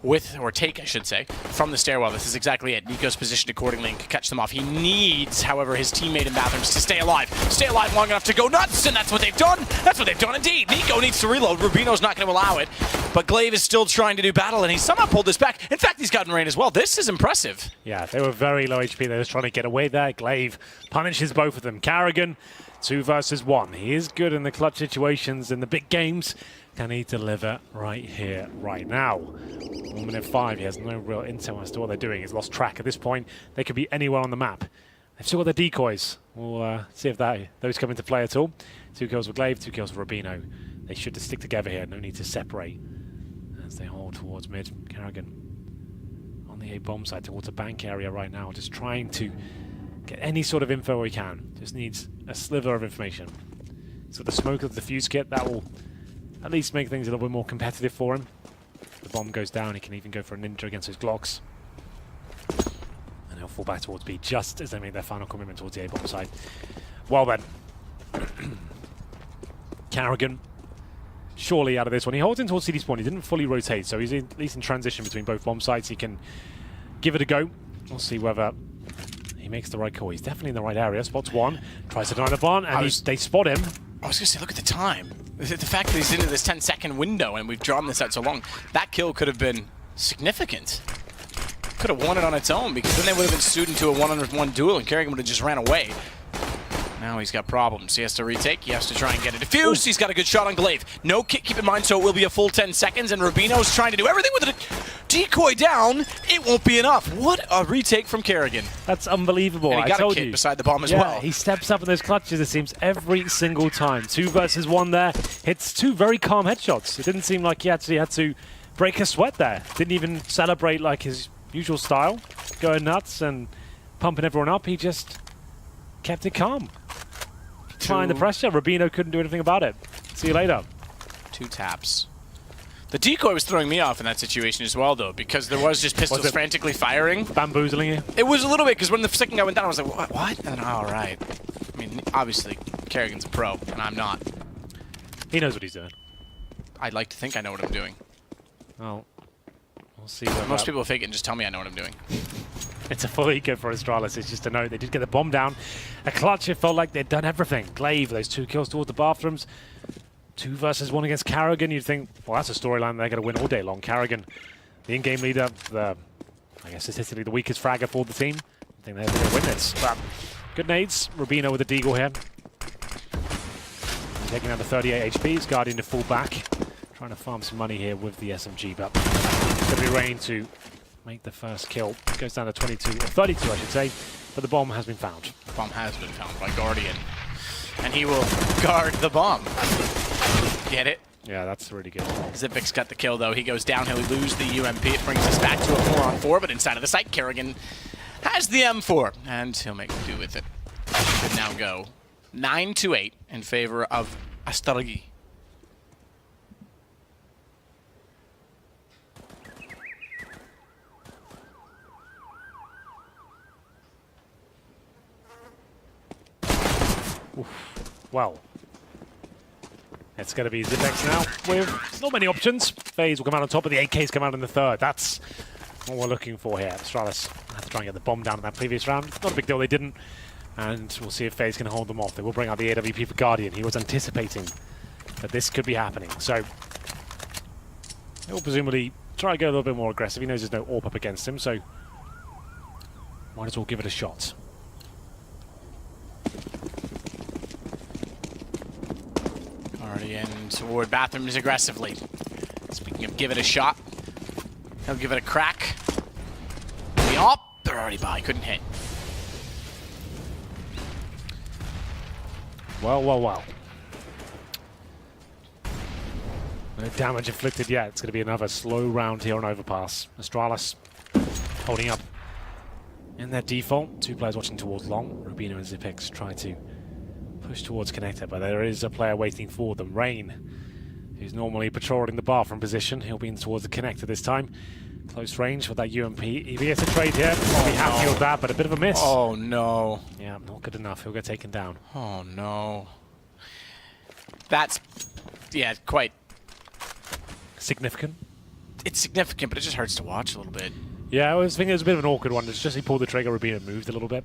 or take, I should say, from the stairwell. This is exactly it. Nico's positioned accordingly and can catch them off. He needs, however, his teammate in bathrooms to stay alive. Stay alive long enough to go nuts, and that's what they've done. That's what they've done indeed. Nico needs to reload. Rubino's not going to allow it, but Glaive is still trying to do battle, and he's somehow pulled this back. In fact, he's gotten Rain as well. This is impressive. Yeah, they were very low HP. They were trying to get away there. Glaive punishes both of them. Kerrigan, 2 versus 1. He is good in the clutch situations in the big games. Can he deliver right here, right now? 1 minute 5. He has no real intel as to what they're doing. He's lost track at this point. They could be anywhere on the map. They've still got their decoys. We'll see if those come into play at all. 2 kills for Glaive, 2 kills for Rubino. They should just stick together here. No need to separate. as they hold towards mid. Kerrigan on the A bomb side towards the bank area right now, just trying to get any sort of info he can. Just needs a sliver of information. So the smoke of the fuse kit, that will at least make things a little bit more competitive for him. The bomb goes down, he can even go for a ninja against his Glocks. And he'll fall back towards B just as they make their final commitment towards the A bomb side. Well then. Kerrigan surely out of this one. He holds in towards CD spawn. He didn't fully rotate, so he's at least in transition between both bomb sites. He can give it a go. We'll see whether he makes the right call. He's definitely in the right area. Spots one, tries to deny the barn, and they spot him. I was going to say, look at the time. The fact that he's into this 10-second window and we've drawn this out so long, that kill could have been significant. Could have won it on its own, because then they would have been suited into a one-on-one duel and Kerrigan would have just ran away. Now he's got problems. He has to retake. He has to try and get it defused. He's got a good shot on Glaive. No kick, keep in mind, so it will be a full 10 seconds, and Rubino's trying to do everything with a decoy down. It won't be enough. What a retake from Kerrigan. That's unbelievable. And he got a kit beside the bomb as well. He steps up in those clutches, it seems, every single time. 2 versus 1 there. Hits 2 very calm headshots. It didn't seem like he actually had to break a sweat there. Didn't even celebrate like his usual style, going nuts and pumping everyone up. He just kept it calm. Applying the pressure. Rubino couldn't do anything about it. See you later. 2 taps. The decoy was throwing me off in that situation as well, though, because there was just pistols frantically firing. Bamboozling you? It was a little bit, because when the second guy went down, I was like, what? And then, all right. I mean, obviously, Kerrigan's a pro, and I'm not. He knows what he's doing. I'd like to think I know what I'm doing. Well, we'll see. Most people fake it and just tell me I know what I'm doing. It's a full eco for Astralis. It's just a note. They did get the bomb down. A clutch, it felt like they'd done everything. Glaive, those 2 kills towards the bathrooms. 2 versus 1 against Kerrigan. You'd think, well, that's a storyline they're going to win all day long. Kerrigan, the in-game leader, I guess statistically the weakest fragger for the team. I think they're going to win this. But good nades. Rubino with the deagle here. Taking down to 38 HP. It's Guardian to fall back. Trying to farm some money here with the SMG, but it's going to be Rain to make the first kill. Goes down to 22, or 32 I should say, but the bomb has been found. The bomb has been found by Guardian. And he will guard the bomb. Get it? Yeah, that's really good. Zipic's got the kill, though. He goes down, he'll lose the UMP. It brings us back to a 4-on-4, but inside of the site, Kerrigan has the M4, and he'll make do with it. Should now go 9-8 in favor of Astralis. Well, it's going to be Zipex now with not many options. FaZe will come out on top, but the AKs come out in the 3rd. That's what we're looking for here. Astralis had to try and get the bomb down in that previous round. Not a big deal, they didn't. And we'll see if FaZe can hold them off. They will bring out the AWP for Guardian. He was anticipating that this could be happening. So he will presumably try to go a little bit more aggressive. He knows there's no AWP up against him, so might as well give it a shot. Already in toward bathrooms aggressively. Speaking of give it a shot, he'll give it a crack. Oh, they're already by, couldn't hit. Well, well, well. No damage inflicted yet. It's going to be another slow round here on Overpass. Astralis holding up in their default. 2 players watching towards long. Rubino and Zipex try to push towards connector, but there is a player waiting for them. Rain, who's normally patrolling the bar from position. He'll be in towards the connector this time. Close range with that UMP. If he gets a trade here, I'll be happy with that, but a bit of a miss. Oh, no. Yeah, not good enough. He'll get taken down. Oh, no. That's, yeah, quite significant. It's significant, but it just hurts to watch a little bit. Yeah, I was thinking it was a bit of an awkward one. It's just he pulled the trigger, Rubino moved a little bit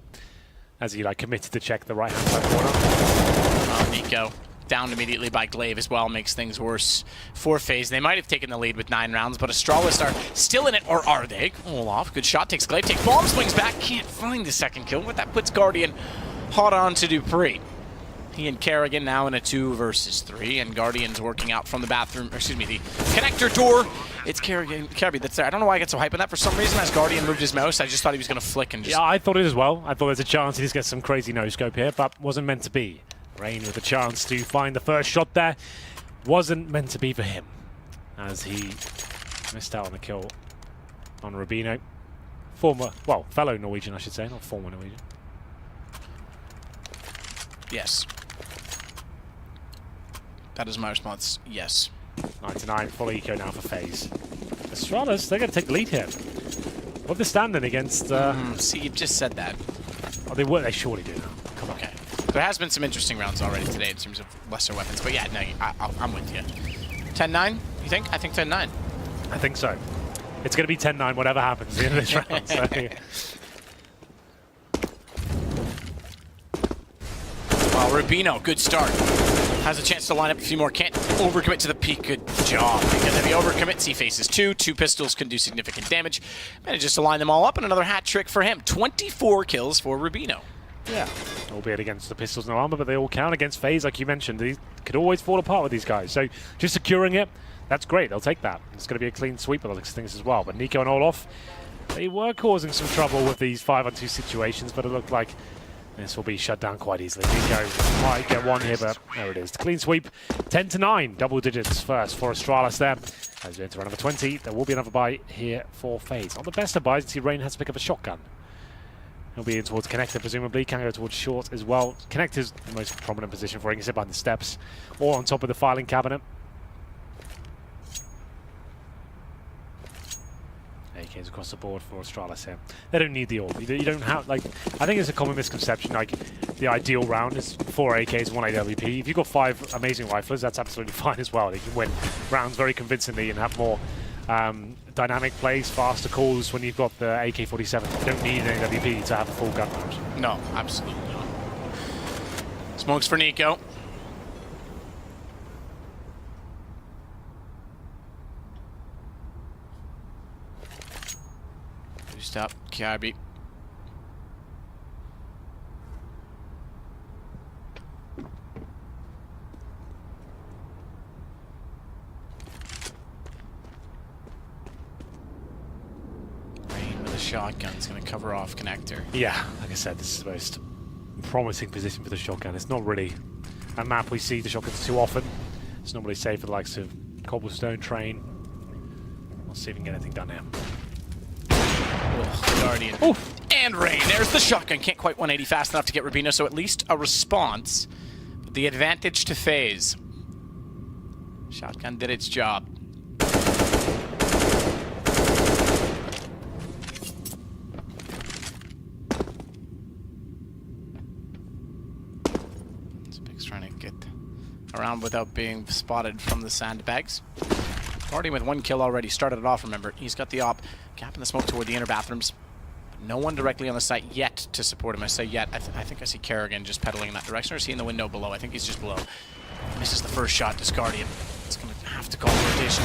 as he committed to check the right-hand side corner. Oh, Nico. Downed immediately by Glaive as well, makes things worse for FaZe. They might have taken the lead with 9 rounds, but Astralis are still in it, or are they? Olaf, good shot, takes Glaive, takes bomb, swings back, can't find the second kill, but that puts Guardian hot on to Dupree. He and Kerrigan now in a 2 versus 3, and Guardian's working out from the bathroom, or excuse me, the connector door. It's Kerrigan that's there. I don't know why I get so hyped on that. For some reason, as Guardian moved his mouse, I just thought he was going to flick and just... Yeah, I thought it as well. I thought there's a chance he just gets some crazy no-scope here, but wasn't meant to be. Rain with a chance to find the first shot there. Wasn't meant to be for him, as he Missed out on the kill on Rubino. Fellow Norwegian, I should say, not former Norwegian. Yes. That is my response. Yes. 99, full eco now for FaZe. Astralis, they're going to take the lead here. What they're standing against... See, you just said that. Oh, they surely do now. Come on. Okay. There has been some interesting rounds already today in terms of lesser weapons, but yeah, no, I'm with you. 10-9, you think? I think 10-9. I think so. It's going to be 10-9 whatever happens at the end of this round. So. Well, Rubino, good start. Has a chance to line up a few more. Can't overcommit to the peak. Good job. Because if he overcommits, he faces two. Two pistols can do significant damage. Manages to line them all up, and another hat trick for him. 24 kills for Rubino. Yeah. Albeit against the pistols, no armor, but they all count against FaZe, like you mentioned. These could always fall apart with these guys. So just securing it, that's great. They'll take that. It's going to be a clean sweep of those things as well. But Nico and Olaf, they were causing some trouble with these 5-on-2 situations, but it looked like this will be shut down quite easily. Nico might get one here, but there it is. The clean sweep, 10-9, double digits first for Astralis there. As we enter round number 20, there will be another buy here for FaZe. On the best of buys, you see Rain has to pick up a shotgun. He'll be in towards Connector, presumably. Can go towards Short as well. Connector's the most prominent position for him. He can sit behind the steps or on top of the filing cabinet. AKs across the board for Astralis here. They don't need the orb. You don't have, like, I think it's a common misconception, like, the ideal round is 4 AKs, 1 AWP. If you've got 5 amazing riflers, that's absolutely fine as well. You can win rounds very convincingly and have more dynamic plays, faster calls when you've got the AK-47. You don't need an AWP to have a full gun round. No, absolutely not. Smokes for Nico. Boost up, Kiabi. Shotgun's going to cover off Connector. Yeah, like I said, this is the most promising position for the shotgun. It's not really a map we see the shotguns too often. It's normally safe for the likes of Cobblestone, Train. We'll see if we can get anything done here. Oh, Guardian. Oof. And Rain. There's the shotgun. Can't quite 180 fast enough to get Rubino, so at least a response. But the advantage to FaZe. Shotgun did its job. Trying to get around without being spotted from the sandbags. Guardian with 1 kill already. Started it off, remember. He's got the op. Cap in the smoke toward the inner bathrooms. But no one directly on the site yet to support him. I say yet. I think I see Kerrigan just pedaling in that direction. Or is he in the window below? I think he's just below. Misses the first shot. Does Guardian. It's going to have to call rotation.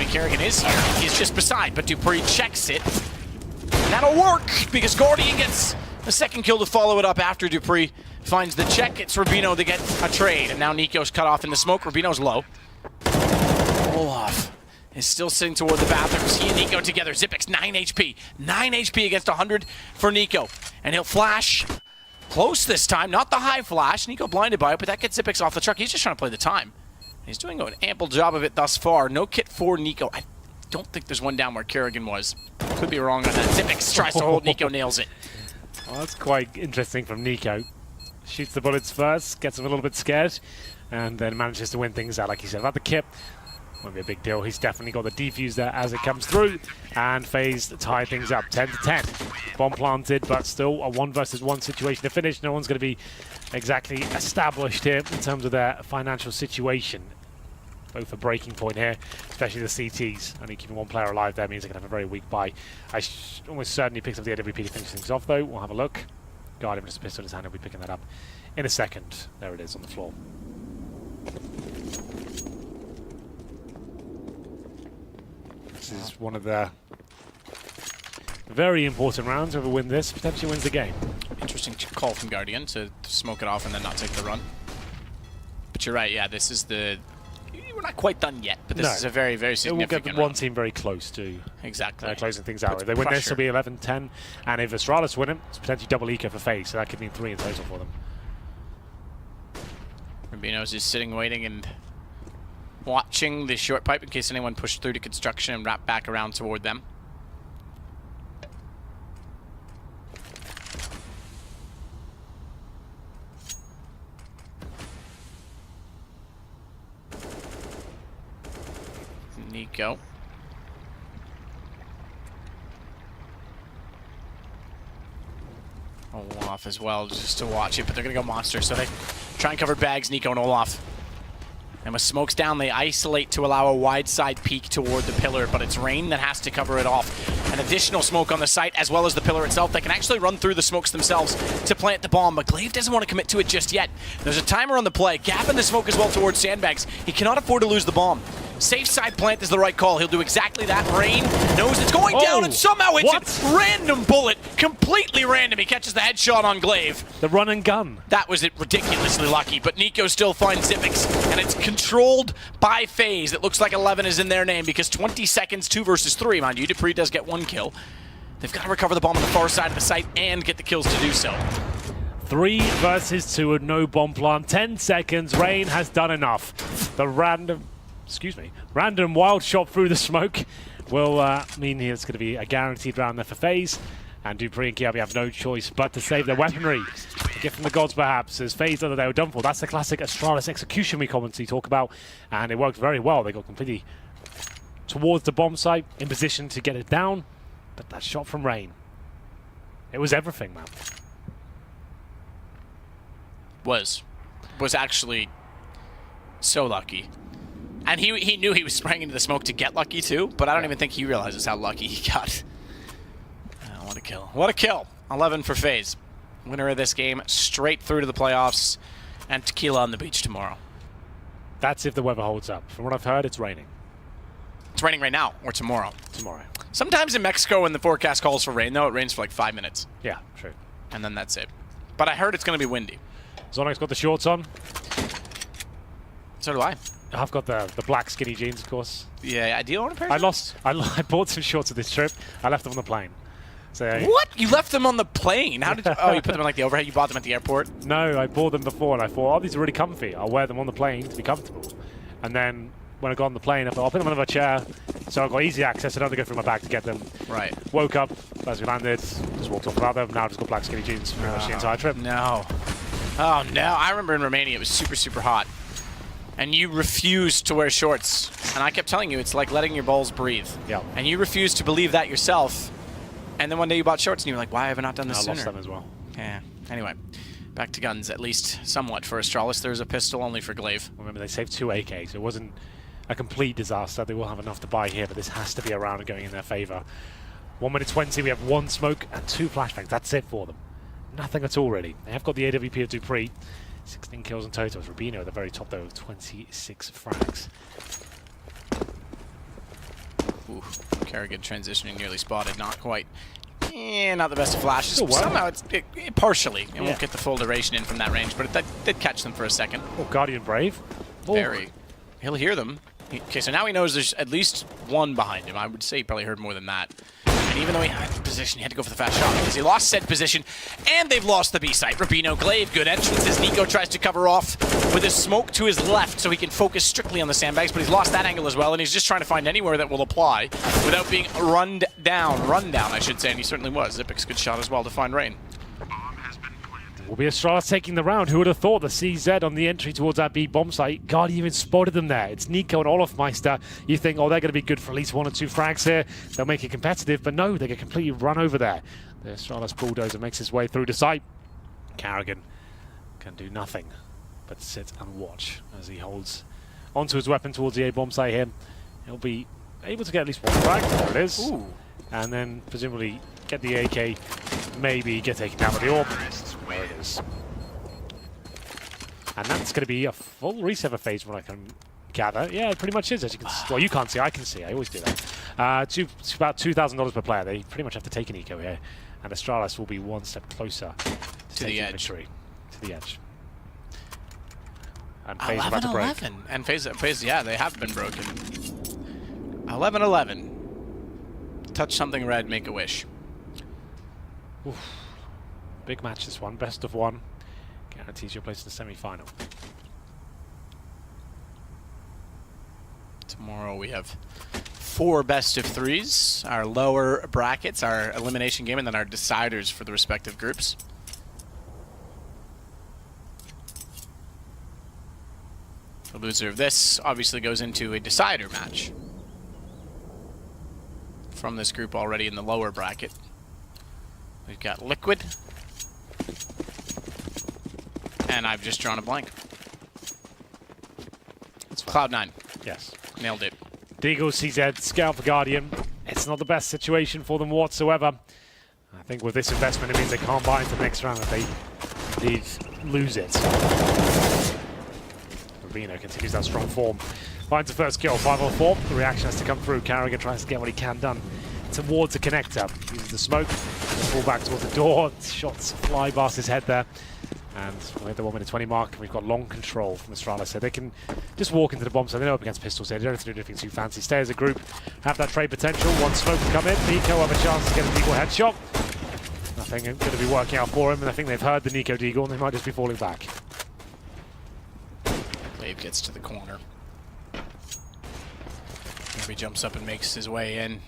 Kerrigan is here. He's just beside, but Dupree checks it. And that'll work because Guardian gets a second kill to follow it up after Dupree finds the check. It's Rubino to get a trade, and now Nico's cut off in the smoke. Rubino's low. Olaf is still sitting toward the bathrooms. He and Nico together. Zipix, 9 HP. 9 HP against 100 for Nico. And he'll flash close this time. Not the high flash. Nico blinded by it, but that gets Zipix off the truck. He's just trying to play the time. He's doing an ample job of it thus far. No kit for Nico. I don't think there's one down where Kerrigan was. Could be wrong on that. Zipix tries to hold Nico, nails it. Well, that's quite interesting from Nico. Shoots the bullets first, gets him a little bit scared, and then manages to win things out, like he said. About the kit, won't be a big deal. He's definitely got the defuse there as it comes through, and FaZe tie things up 10-10. Bomb planted, but still a 1-versus-1 situation to finish. No one's going to be exactly established here in terms of their financial situation. Both a breaking point here, especially the CTs. Only keeping one player alive there means they can have a very weak buy. I almost certainly picks up the AWP to finish things off, though. We'll have a look. Guardian with a pistol in his hand. He'll be picking that up in a second. There it is on the floor. This is one of the very important rounds. Whoever wins this potentially wins the game. Interesting call from Guardian to smoke it off and then not take the run. But you're right, yeah, this is the... We're not quite done yet, but this is a very, very significant It will get one team very close to closing things out. If they win this, it'll be 11-10, and if Astralis win it, it's potentially double eco for FaZe, so that could mean 3 in total for them. Rubino's just sitting, waiting, and watching the short pipe in case anyone pushed through to construction and wrapped back around toward them. Nico. Olaf as well, just to watch it, but they're going to go monster, so they try and cover bags, Nico and Olaf. And with smokes down, they isolate to allow a wide side peek toward the pillar, but it's Rain that has to cover it off. An additional smoke on the site, as well as the pillar itself. They can actually run through the smokes themselves to plant the bomb, but Glaive doesn't want to commit to it just yet. There's a timer on the play. Gap in the smoke as well towards Sandbags. He cannot afford to lose the bomb. Safe side plant is the right call. He'll do exactly that. Rain knows it's going down and somehow hits a random bullet. Completely random. He catches the headshot on Glaive. The run and gun. That was ridiculously lucky, but Nico still finds Zipix, and it's controlled by FaZe. It looks like 11 is in their name because 20 seconds, 2 versus 3. Mind you, Dupree does get 1 kill. They've got to recover the bomb on the far side of the site and get the kills to do so. 3 versus 2 with no bomb plant. 10 seconds. Rain has done enough. The random wild shot through the smoke will mean it's going to be a guaranteed round there for FaZe. And Dupree and Kiabi have no choice but to save their weaponry. A gift from the gods, perhaps, as FaZe thought that they were done for. That's the classic Astralis execution we commonly talk about. And it worked very well. They got completely towards the bomb site, in position to get it down. But that shot from Rain, it was everything, man. Was actually so lucky. And he knew he was spraying into the smoke to get lucky too, but I don't even think he realizes how lucky he got. Oh, what a kill. What a kill. 11 for FaZe. Winner of this game, straight through to the playoffs, and tequila on the beach tomorrow. That's if the weather holds up. From what I've heard, it's raining. It's raining right now, or tomorrow. Tomorrow. Sometimes in Mexico when the forecast calls for rain, though, it rains for like 5 minutes. Yeah, true. And then that's it. But I heard it's going to be windy. Zonix got the shorts on. So do I. I've got the black skinny jeans, of course. Yeah, do you own a pair? I bought some shorts of this trip. I left them on the plane. So what? You left them on the plane? How did you? Oh, you put them in like the overhead. You bought them at the airport? No, I bought them before, and I thought, oh, these are really comfy. I'll wear them on the plane to be comfortable. And then when I got on the plane, I thought, I'll put them under a chair. So I got easy access. I don't have to go through my bag to get them. Right. Woke up as we landed. Just walked off without them. Now I've just got black skinny jeans for pretty much the entire trip. No. Oh no! I remember in Romania it was super, super hot. And you refused to wear shorts. And I kept telling you, it's like letting your balls breathe. Yeah. And you refused to believe that yourself. And then one day you bought shorts and you were like, why have I not done this sooner? I lost them as well. Yeah. Anyway, back to guns, at least somewhat for Astralis. There's a pistol only for Glaive. Remember, they saved 2 AKs. It wasn't a complete disaster. They will have enough to buy here, but this has to be a round going in their favor. 1 minute 20, we have 1 smoke and 2 flashbangs. That's it for them. Nothing at all, really. They have got the AWP of Dupree. 16 kills in total. Rubino at the very top, though, with 26 frags. Ooh, Kerrigan transitioning, nearly spotted. Not quite. Not the best of flashes. Still somehow it's partially. It won't get the full duration in from that range, but it did catch them for a second. Oh, Guardian Brave. Very. He'll hear them. Okay, so now he knows there's at least 1 behind him. I would say he probably heard more than that. And even though he had the position, he had to go for the fast shot because he lost said position, and they've lost the B site. Rubino, Glaive, good entrance as Nico tries to cover off with his smoke to his left so he can focus strictly on the sandbags, but he's lost that angle as well, and he's just trying to find anywhere that will apply without being run down, I should say, and he certainly was. Zipix, good shot as well to find Rain. Will be Astralis taking the round. Who would have thought the CZ on the entry towards that B bomb site? Guardian even spotted them there. It's Nico and Olafmeister. You think, oh, they're going to be good for at least 1 or 2 frags here. They'll make it competitive, but no, they get completely run over there. The Astralis bulldozer makes his way through the site. Kerrigan can do nothing but sit and watch as he holds onto his weapon towards the A bomb site here. He'll be able to get at least 1 frag. There it is. Ooh. And then presumably get the AK, maybe get taken down with the orb. There it is. And that's going to be a full reset for FaZe, what I can gather. Yeah, it pretty much is, as you can see. Well, you can't see, I can see. I always do that. It's about $2,000 per player. They pretty much have to take an eco here. And Astralis will be 1 step closer to the edge. Victory. To the edge. And FaZe about to break. 11-11. And FaZe, yeah, they have been broken. 11-11. Touch something red, make a wish. Oof. Big match this one, best of 1. Guarantees your place in the semi-final. Tomorrow we have 4 best of 3s, our lower brackets, our elimination game, and then our deciders for the respective groups. The loser of this obviously goes into a decider match from this group already in the lower bracket. We've got Liquid, and I've just drawn a blank. It's Cloud9. Yes. Nailed it. Deagle, CZ, Scout for Guardian. It's not the best situation for them whatsoever. I think with this investment, it means they can't buy into the next round if they lose it. Rubino continues that strong form. Finds the first kill, 5 on 4. The reaction has to come through. Carrigan tries to get what he can done towards the connector. Uses the smoke, pull back towards the door. Shots fly past his head there. And we're at the 1 minute 20 mark, and we've got long control from Astralis, so they can just walk into the bomb, so they know up against pistols here. They don't have to do anything too fancy. Stay as a group, have that trade potential. One smoke to come in. Nico have a chance to get a Deagle headshot. Nothing going to be working out for him, and I think they've heard the Nico Deagle, and they might just be falling back. Dave gets to the corner. He jumps up and makes his way in.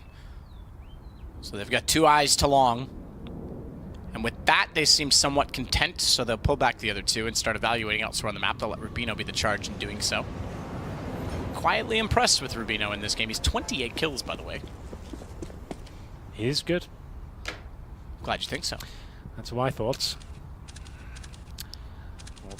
So they've got 2 eyes to long. And with that, they seem somewhat content, so they'll pull back the other 2 and start evaluating elsewhere on the map. They'll let Rubino be the charge in doing so. Quietly impressed with Rubino in this game. He's 28 kills, by the way. He is good. Glad you think so. That's my thoughts.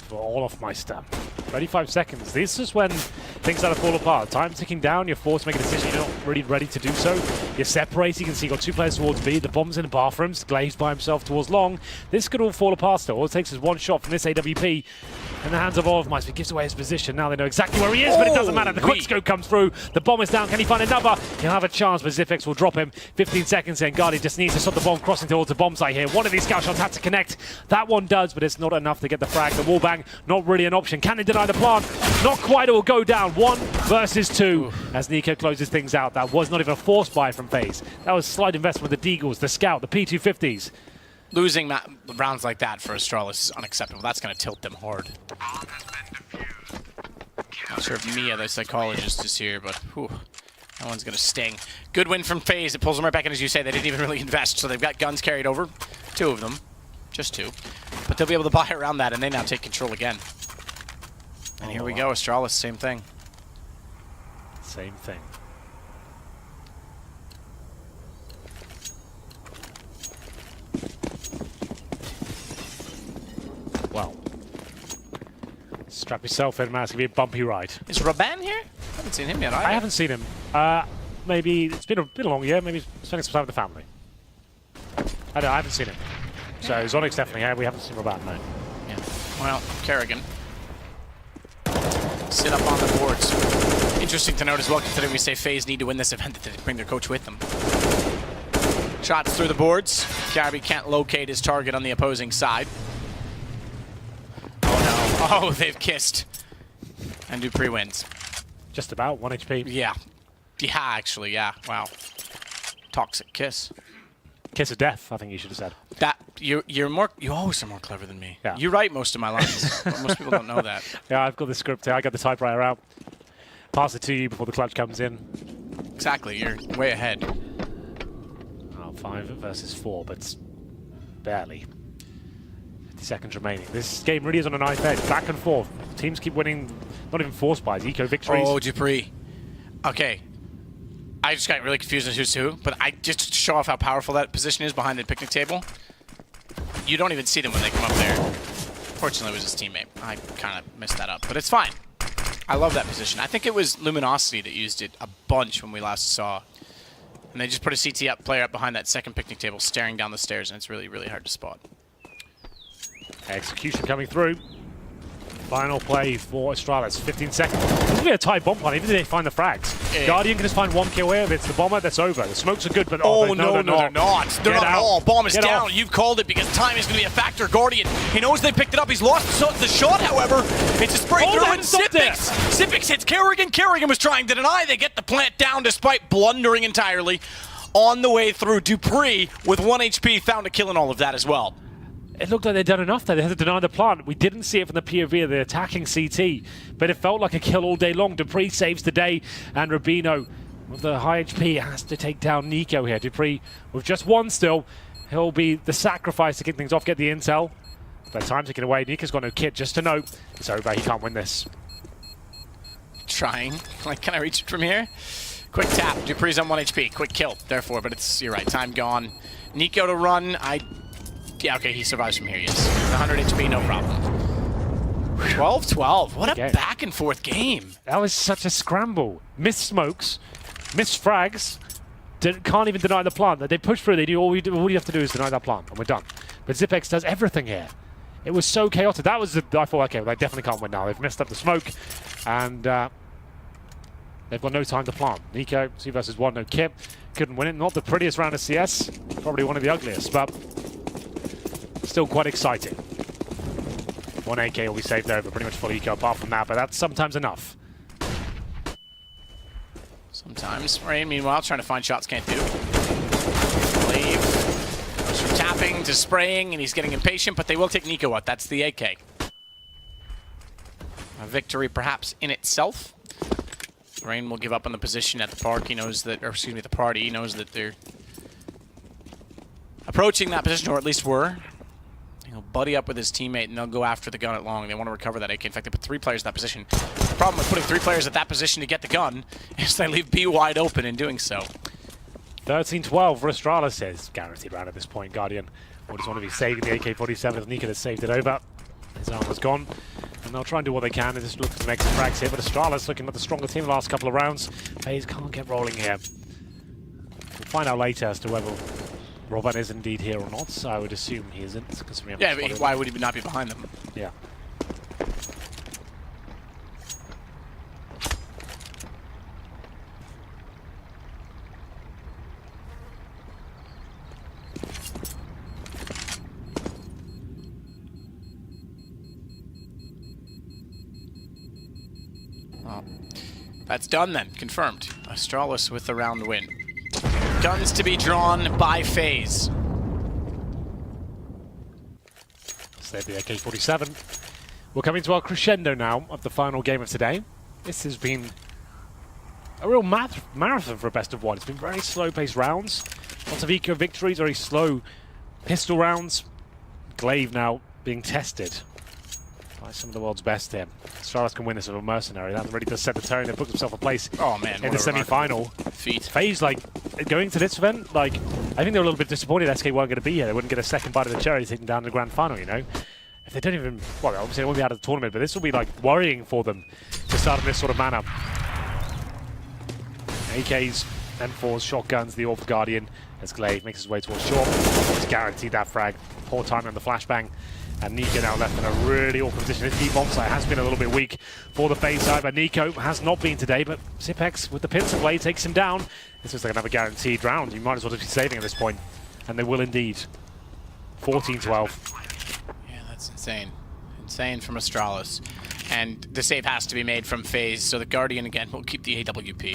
For Olaf Meister. 35 seconds. This is when things start to fall apart. Time ticking down, you're forced to make a decision, you're not really ready to do so. You're separating, you can see you've got 2 players towards B, the bomb's in the bathrooms, Glaze by himself towards long. This could all fall apart still. All it takes is 1 shot from this AWP in the hands of Olaf Meister. He gives away his position. Now they know exactly where he is, but it doesn't matter. The quickscope comes through, the bomb is down. Can he find another? He'll have a chance, but Zifix will drop him. 15 seconds in. Guardian just needs to stop the bomb crossing towards the bomb site here. One of these scout shots had to connect. That one does, but it's not enough to get the frag. The wall bang, not really an option. Can they deny the plant? Not quite. It will go down. 1 versus 2 as Nico closes things out. That was not even a force buy from FaZe. That was slight investment with the Deagles, the Scout, the P250s. Losing rounds like that for Astralis is unacceptable. That's going to tilt them hard. Not sure if Mia, the psychologist, is here, but whew, that one's going to sting. Good win from FaZe. It pulls them right back in, as you say. They didn't even really invest, so they've got guns carried over. 2 of them. Just 2. But they'll be able to buy around that, and they now take control again. And here we go, Astralis, same thing. Same thing. Well, strap yourself in, man. It's going to be a bumpy ride. Is Raban here? I haven't seen him yet either. I haven't seen him. Maybe it's been a long year. Maybe spending some time with the family. I haven't seen him. So Zonic's definitely here. We haven't seen Raban, no. Yeah. Well, Kerrigan. Sit up on the boards. Interesting to note as well, considering we say FaZe need to win this event, that they bring their coach with them. Shots through the boards. Gabby can't locate his target on the opposing side. Oh no. Oh, they've kissed. And Dupree wins. Just about 1 HP. Yeah. Yeah, actually, yeah. Wow. Toxic kiss. Kiss of death, I think you should have said. That you always are more clever than me. Yeah. You write most of my lines. Most people don't know that. Yeah, I've got the script here. I got the typewriter out. Pass it to you before the clutch comes in. Exactly. You're way ahead. Oh, 5 versus 4, but barely. 50 seconds remaining. This game really is on a knife edge. Back and forth. Teams keep winning, not even force buys, eco victories. Oh, Dupree. Okay. I just got really confused on who's who, but just to show off how powerful that position is behind the picnic table, you don't even see them when they come up there. Fortunately, it was his teammate. I kind of messed that up, but it's fine. I love that position. I think it was Luminosity that used it a bunch when we last saw. And they just put a CT player up behind that second picnic table staring down the stairs, and it's really, really hard to spot. Execution coming through. Final play for Astralis. 15 seconds. This will be a tight bomb plan, even if they find the frags. Guardian can just find 1 kill here. If it's the bomber, that's over. The smokes are good, but no, they're not. They're not at all. Bomb is down. Off. You've called it because time is going to be a factor. Guardian, he knows they picked it up. He's lost the shot, however. It's a spray through, and Sipix hits Kerrigan. Kerrigan was trying to deny. They get the plant down despite blundering entirely. On the way through, Dupree with 1 HP found a kill in all of that as well. it looked like they'd done enough there. They had to deny the plant. We didn't see it from the POV of the attacking CT, but it felt like a kill all day long. Dupree saves the day, and Rubino, with the high HP, has to take down Nico here. Dupree, with just one still, he'll be the sacrifice to kick things off, get the intel. But time taken away. Nico's got no kit, just to note. It's over, he can't win this. Trying. Like, can I reach it from here? Quick tap. Dupree's on 1 HP. Quick kill, therefore, but it's, you're right, time gone. Nico to run. Yeah, okay, he survives from here, yes. 100 HP, no problem. 12-12. What a back and forth game. That was such a scramble. Missed smokes, missed frags, can't even deny the plant. They push through, they do all you have to do is deny that plant, and we're done. But Zipex does everything here. It was so chaotic. That was I thought, okay, well, they definitely can't win now. They've messed up the smoke, and they've got no time to plant. Nico, 2 versus 1, no kit. Couldn't win it. Not the prettiest round of CS. Probably one of the ugliest, but still quite exciting. 1 AK will be saved over, pretty much full eco apart from that, but that's sometimes enough. Sometimes. Rain, meanwhile, trying to find shots, can't do. Leave. Goes from tapping to spraying, and he's getting impatient, but they will take Nico out. That's the AK. A victory perhaps in itself. Rain will give up on the position at the park. He knows that, or excuse me, the party. He knows that they're approaching that position, or at least were. He'll buddy up with his teammate, and they'll go after the gun at long. They want to recover that AK. In fact, they put 3 players in that position. The problem with putting 3 players at that position to get the gun is they leave B wide open in doing so. 13-12 for Astralis says. Guaranteed round at this point, Guardian. Or just want to be saving the AK-47 as Nico has saved it over. His armor's gone. And they'll try and do what they can and just look for some extra frags here. But Astralis looking like the stronger team the last couple of rounds. FaZe can't get rolling here. We'll find out later as to whether Robin is indeed here or not. So I would assume he isn't. Yeah, but why would he not be behind them? Yeah. Well, that's done then. Confirmed. Astralis with the round win. Guns to be drawn by FaZe. Save the AK-47. We're coming to our crescendo now of the final game of today. This has been a real marathon for a best of 1. It's been very slow-paced rounds. Lots of eco victories, very slow pistol rounds. Glaive now being tested by some of the world's best here. Astralis can win this with a mercenary. That really does set the tone. They booked themselves a place in the semi-final. FaZe, like, going to this event, like, I think they were a little bit disappointed SK weren't going to be here. They wouldn't get a second bite of the cherry taking down the grand final, you know? If they don't even, well, obviously they won't be out of the tournament, but this will be, like, worrying for them to start in this sort of manner. AKs, M4s, shotguns, the Orb Guardian as Glaive makes his way towards short. He's guaranteed that frag. Poor timing on the flashbang. And Nico now left in a really awkward position. His D-bomb site has been a little bit weak for the FaZe side, but Nico has not been today. But Zipex with the pincer blade takes him down. This looks like another guaranteed round. You might as well just be saving at this point. And they will indeed. 14-12. Yeah, that's insane. Insane from Astralis. And the save has to be made from FaZe, so the Guardian again will keep the AWP.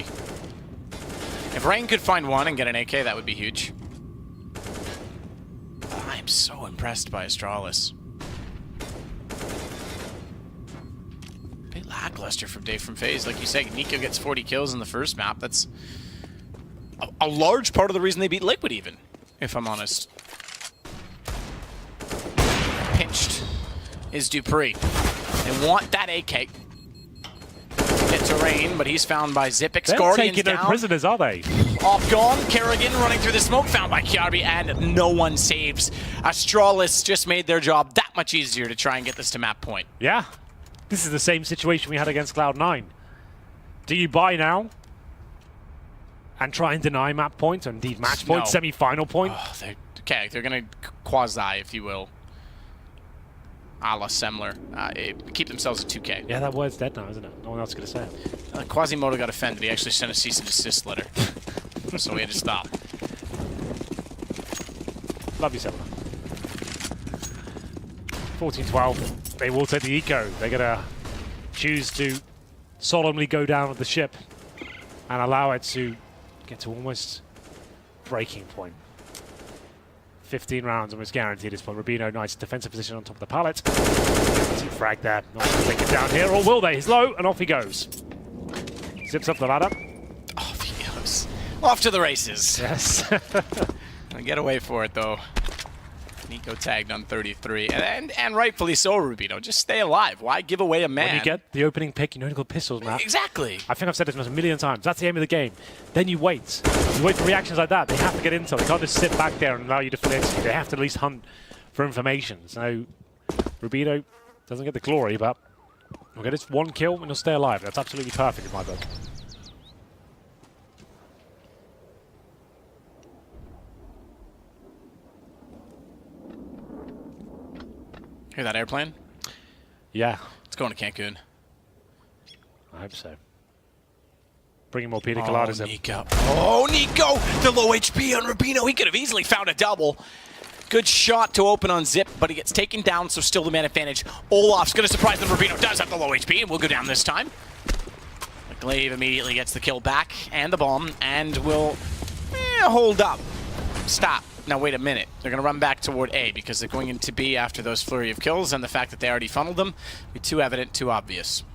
If Rain could find one and get an AK, that would be huge. I'm so impressed by Astralis. Bit lackluster from FaZe. Like you said, Nico gets 40 kills in the first map. That's a large part of the reason they beat Liquid even, if I'm honest. Pinched is Dupree. They want that AK. Get to Rain, but he's found by Zipex. They're Guardians taking no down. prisoners, are they? Off gone. Kerrigan running through the smoke, found by Kiarbi, and no one saves. Astralis just made their job that much easier to try and get this to map point. Yeah. This is the same situation we had against Cloud9. Do you buy now and try and deny map point, or indeed match point, semi-final point? Oh, they're going to quasi, if you will. A la Semler. Keep themselves at 2K. Yeah, that word's dead now, isn't it? No one else is going to say it. Quasimodo got offended. He actually sent a cease and desist letter. So we had to stop. Love you, Semler. 14-12. They will take the eco. They're going to choose to solemnly go down with the ship and allow it to get to almost breaking point. 15 rounds almost guaranteed at this point. Rubino, nice defensive position on top of the pallet. Frag there. Not going to take it down here, or will they? He's low, and off he goes. Zips up the ladder. Off he goes. Off to the races. Yes. Get away for it, though. Nico tagged on 33, and rightfully so, Rubino. Just stay alive. Why give away a man? When you get the opening pick, you know to go pistols, Matt. Exactly. I think I've said this a million times. That's the aim of the game. Then you wait. You wait for reactions like that. They have to get intel. They can't just sit back there and allow you to flinch. They have to at least hunt for information. So Rubino doesn't get the glory, but we'll get this one kill and he'll stay alive. That's absolutely perfect in my book. Hear that airplane? Yeah. It's going to Cancun. I hope so. Bringing more pina coladas in. Nico. Oh, Nico! The low HP on Rubino. He could have easily found a double. Good shot to open on Zip, but he gets taken down, so still the man advantage. Olaf's going to surprise them. Rubino does have the low HP, and will go down this time. McGlaive immediately gets the kill back and the bomb, and will hold up. Stop. Now, wait a minute. They're going to run back toward A because they're going into B after those flurry of kills, and the fact that they already funneled them be too evident, too obvious.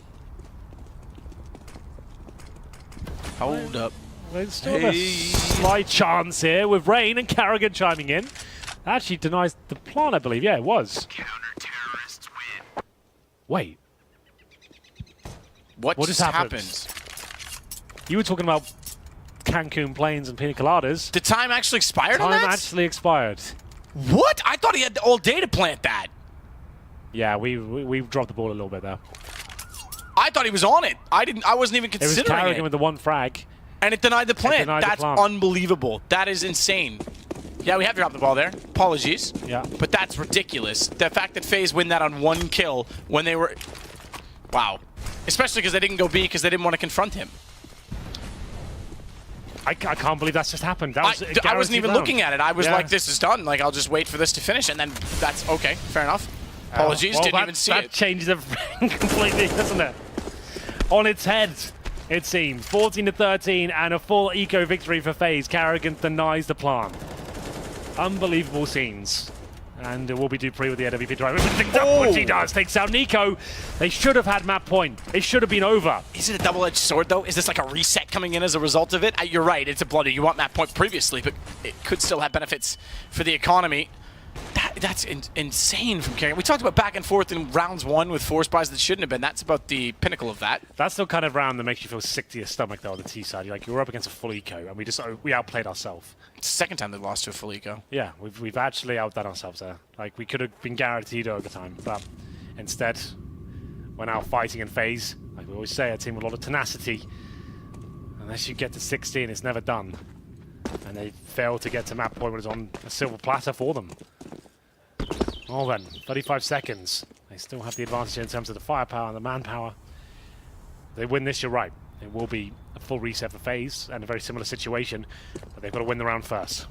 Hold up. There's still a slight chance here with Rain and Carrigan chiming in. Actually denies the plan, I believe. Yeah, it was. Counter-terrorists win. Wait. What just happened? You were talking about Cancun planes and pina coladas. Did time actually expire on that? Time actually expired. What? I thought he had all day to plant that. Yeah, we dropped the ball a little bit there. I thought he was on it. I wasn't even considering it was Carrigan with the one frag. And it denied the plant. That's plant. unbelievable. That is insane. Yeah, we have dropped the ball there. Apologies. Yeah. But that's ridiculous. The fact that FaZe win that on one kill when they were... Wow. Especially because they didn't go B because they didn't want to confront him. I can't believe that's just happened. That was I wasn't even looking at it. I was like, this is done. Like, I'll just wait for this to finish. And then that's okay. Fair enough. Apologies. Well, didn't even see it. That changes everything completely, doesn't it? On its head, it seems. 14-13 and a full eco victory for FaZe. Carrigan denies the plan. Unbelievable scenes. And it will be Dupree with the AWP driver. Which he does. Takes out Nico. They should have had map point. It should have been over. Is it a double-edged sword, though? Is this like a reset coming in as a result of it? You're right. It's a bloody. You want map point previously, but it could still have benefits for the economy. That's insane from Carrigan. We talked about back and forth in rounds 1 with force buys that shouldn't have been. That's about the pinnacle of that. That's the kind of round that makes you feel sick to your stomach, though, on the T side. You're up against a full eco, and we outplayed ourselves. It's the second time they lost to a full eco. Yeah, we've actually outdone ourselves there. Like, we could have been guaranteed overtime, but instead, we're now fighting in FaZe. Like we always say, a team with a lot of tenacity. Unless you get to 16, it's never done. And they failed to get to map point when it's on a silver platter for them. Well then, 35 seconds. They still have the advantage in terms of the firepower and the manpower. They win this, you're right. It will be a full reset for FaZe and a very similar situation, but they've got to win the round first.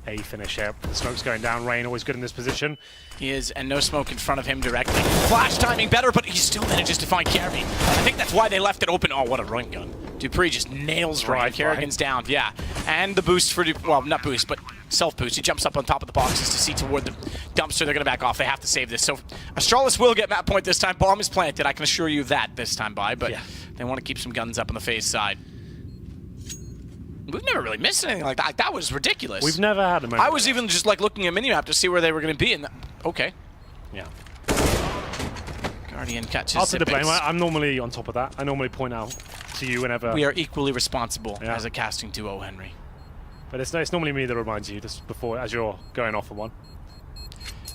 A finish here. The smoke's going down. Rain always good in this position. He is, and no smoke in front of him directly. Flash timing better, but he still manages to find Carry. I think that's why they left it open. Oh, what a run gun. Dupree just nails Rain. Carrigan's down, yeah. And the boost for well, not boost, but self-boost. He jumps up on top of the boxes to see toward the dumpster. They're going to back off. They have to save this. So Astralis will get map point this time. Bomb is planted. I can assure you that this time by, but they want to keep some guns up on the FaZe side. We've never really missed anything like that. That was ridiculous. We've never had a moment. I was even just like looking at minimap to see where they were going to be, and okay. Yeah. Guardian catches. I'll take the blame. I'm normally on top of that. I normally point out to you whenever. We are equally responsible as a casting duo, Henry. But it's normally me that reminds you just before as you're going off on one.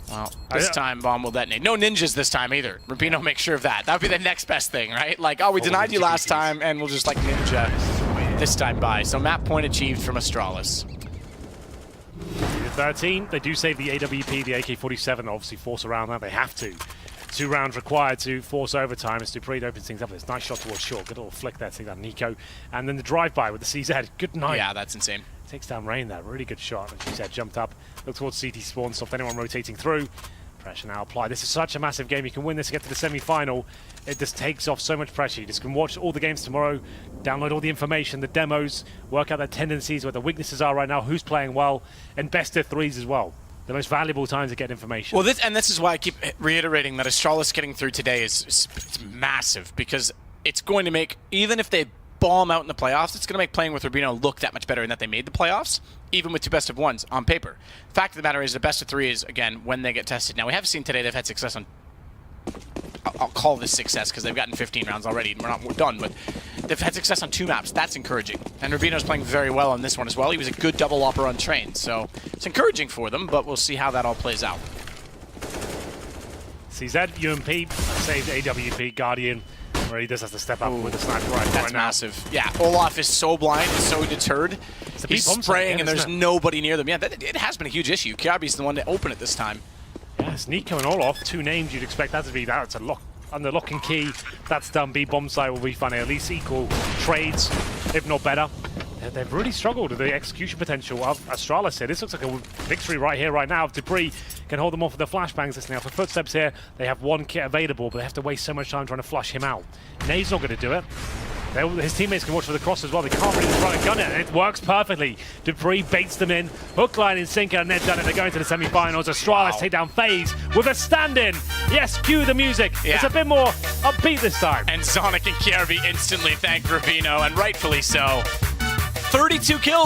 Well, this time bomb will detonate. No ninjas this time either. Rubino, make sure of that. That would be the next best thing, right? Like, oh, we denied you last time, and we'll just like ninja this time by. So map point achieved from Astralis. 13. They do save the AWP, the AK-47, obviously force around that. They have to. 2 rounds required to force overtime as Dupree opens things up. It's a nice shot towards short. Good little flick there to take down Nico. And then the drive-by with the CZ. Good night. Yeah, that's insane. Takes down Rain there. Really good shot. As you said, jumped up, looked towards CT spawn, stopped anyone rotating through. Pressure now applied. This is such a massive game. You can win this to get to the semi-final. It just takes off so much pressure. You just can watch all the games tomorrow, download all the information, the demos, work out their tendencies, what the weaknesses are right now, who's playing well, and best of threes as well. The most valuable time to get information. Well, this is why I keep reiterating that Astralis getting through today is it's massive, because it's going to make, even if they bomb out in the playoffs, it's going to make playing with Rubino look that much better in that they made the playoffs, even with 2 best of 1s on paper. Fact of the matter is, the best of 3 is, again, when they get tested. Now, we have seen today they've had success on, I'll call this success because they've gotten 15 rounds already and we're done, but they've had success on 2 maps. That's encouraging. And Rubino's playing very well on this one as well. He was a good double upper on Train, so it's encouraging for them, but we'll see how that all plays out. CZ, UMP, saved AWP, Guardian, where he just has to step up with the sniper rifle. That's massive. Yeah, Olaf is so blind and so deterred. He's spraying and there's nobody near them. Yeah, it has been a huge issue. Kiabi's the one to open it this time. Yes, Nico and Olaf, 2 names you'd expect that to be. That's a lock under lock and key. That's done. B bomb site will be funny. At least equal trades, if not better. They've really struggled with the execution potential of Astralis here. This looks like a victory right here, right now. If Debris can hold them off with the flashbangs. Listen now, for Footsteps here, they have 1 kit available, but they have to waste so much time trying to flush him out. Nade's not going to do it. His teammates can watch for the cross as well. They can't really try and gun it, and it works perfectly. Dupree baits them in. Hook, line, and sinker, and they've done it. They're going to the semi-finals. Astralis take down FaZe with a stand-in. Yes, cue the music. Yeah. It's a bit more upbeat this time. And Sonic and Kiarvi instantly thank Rubino, and rightfully so. 32 kills.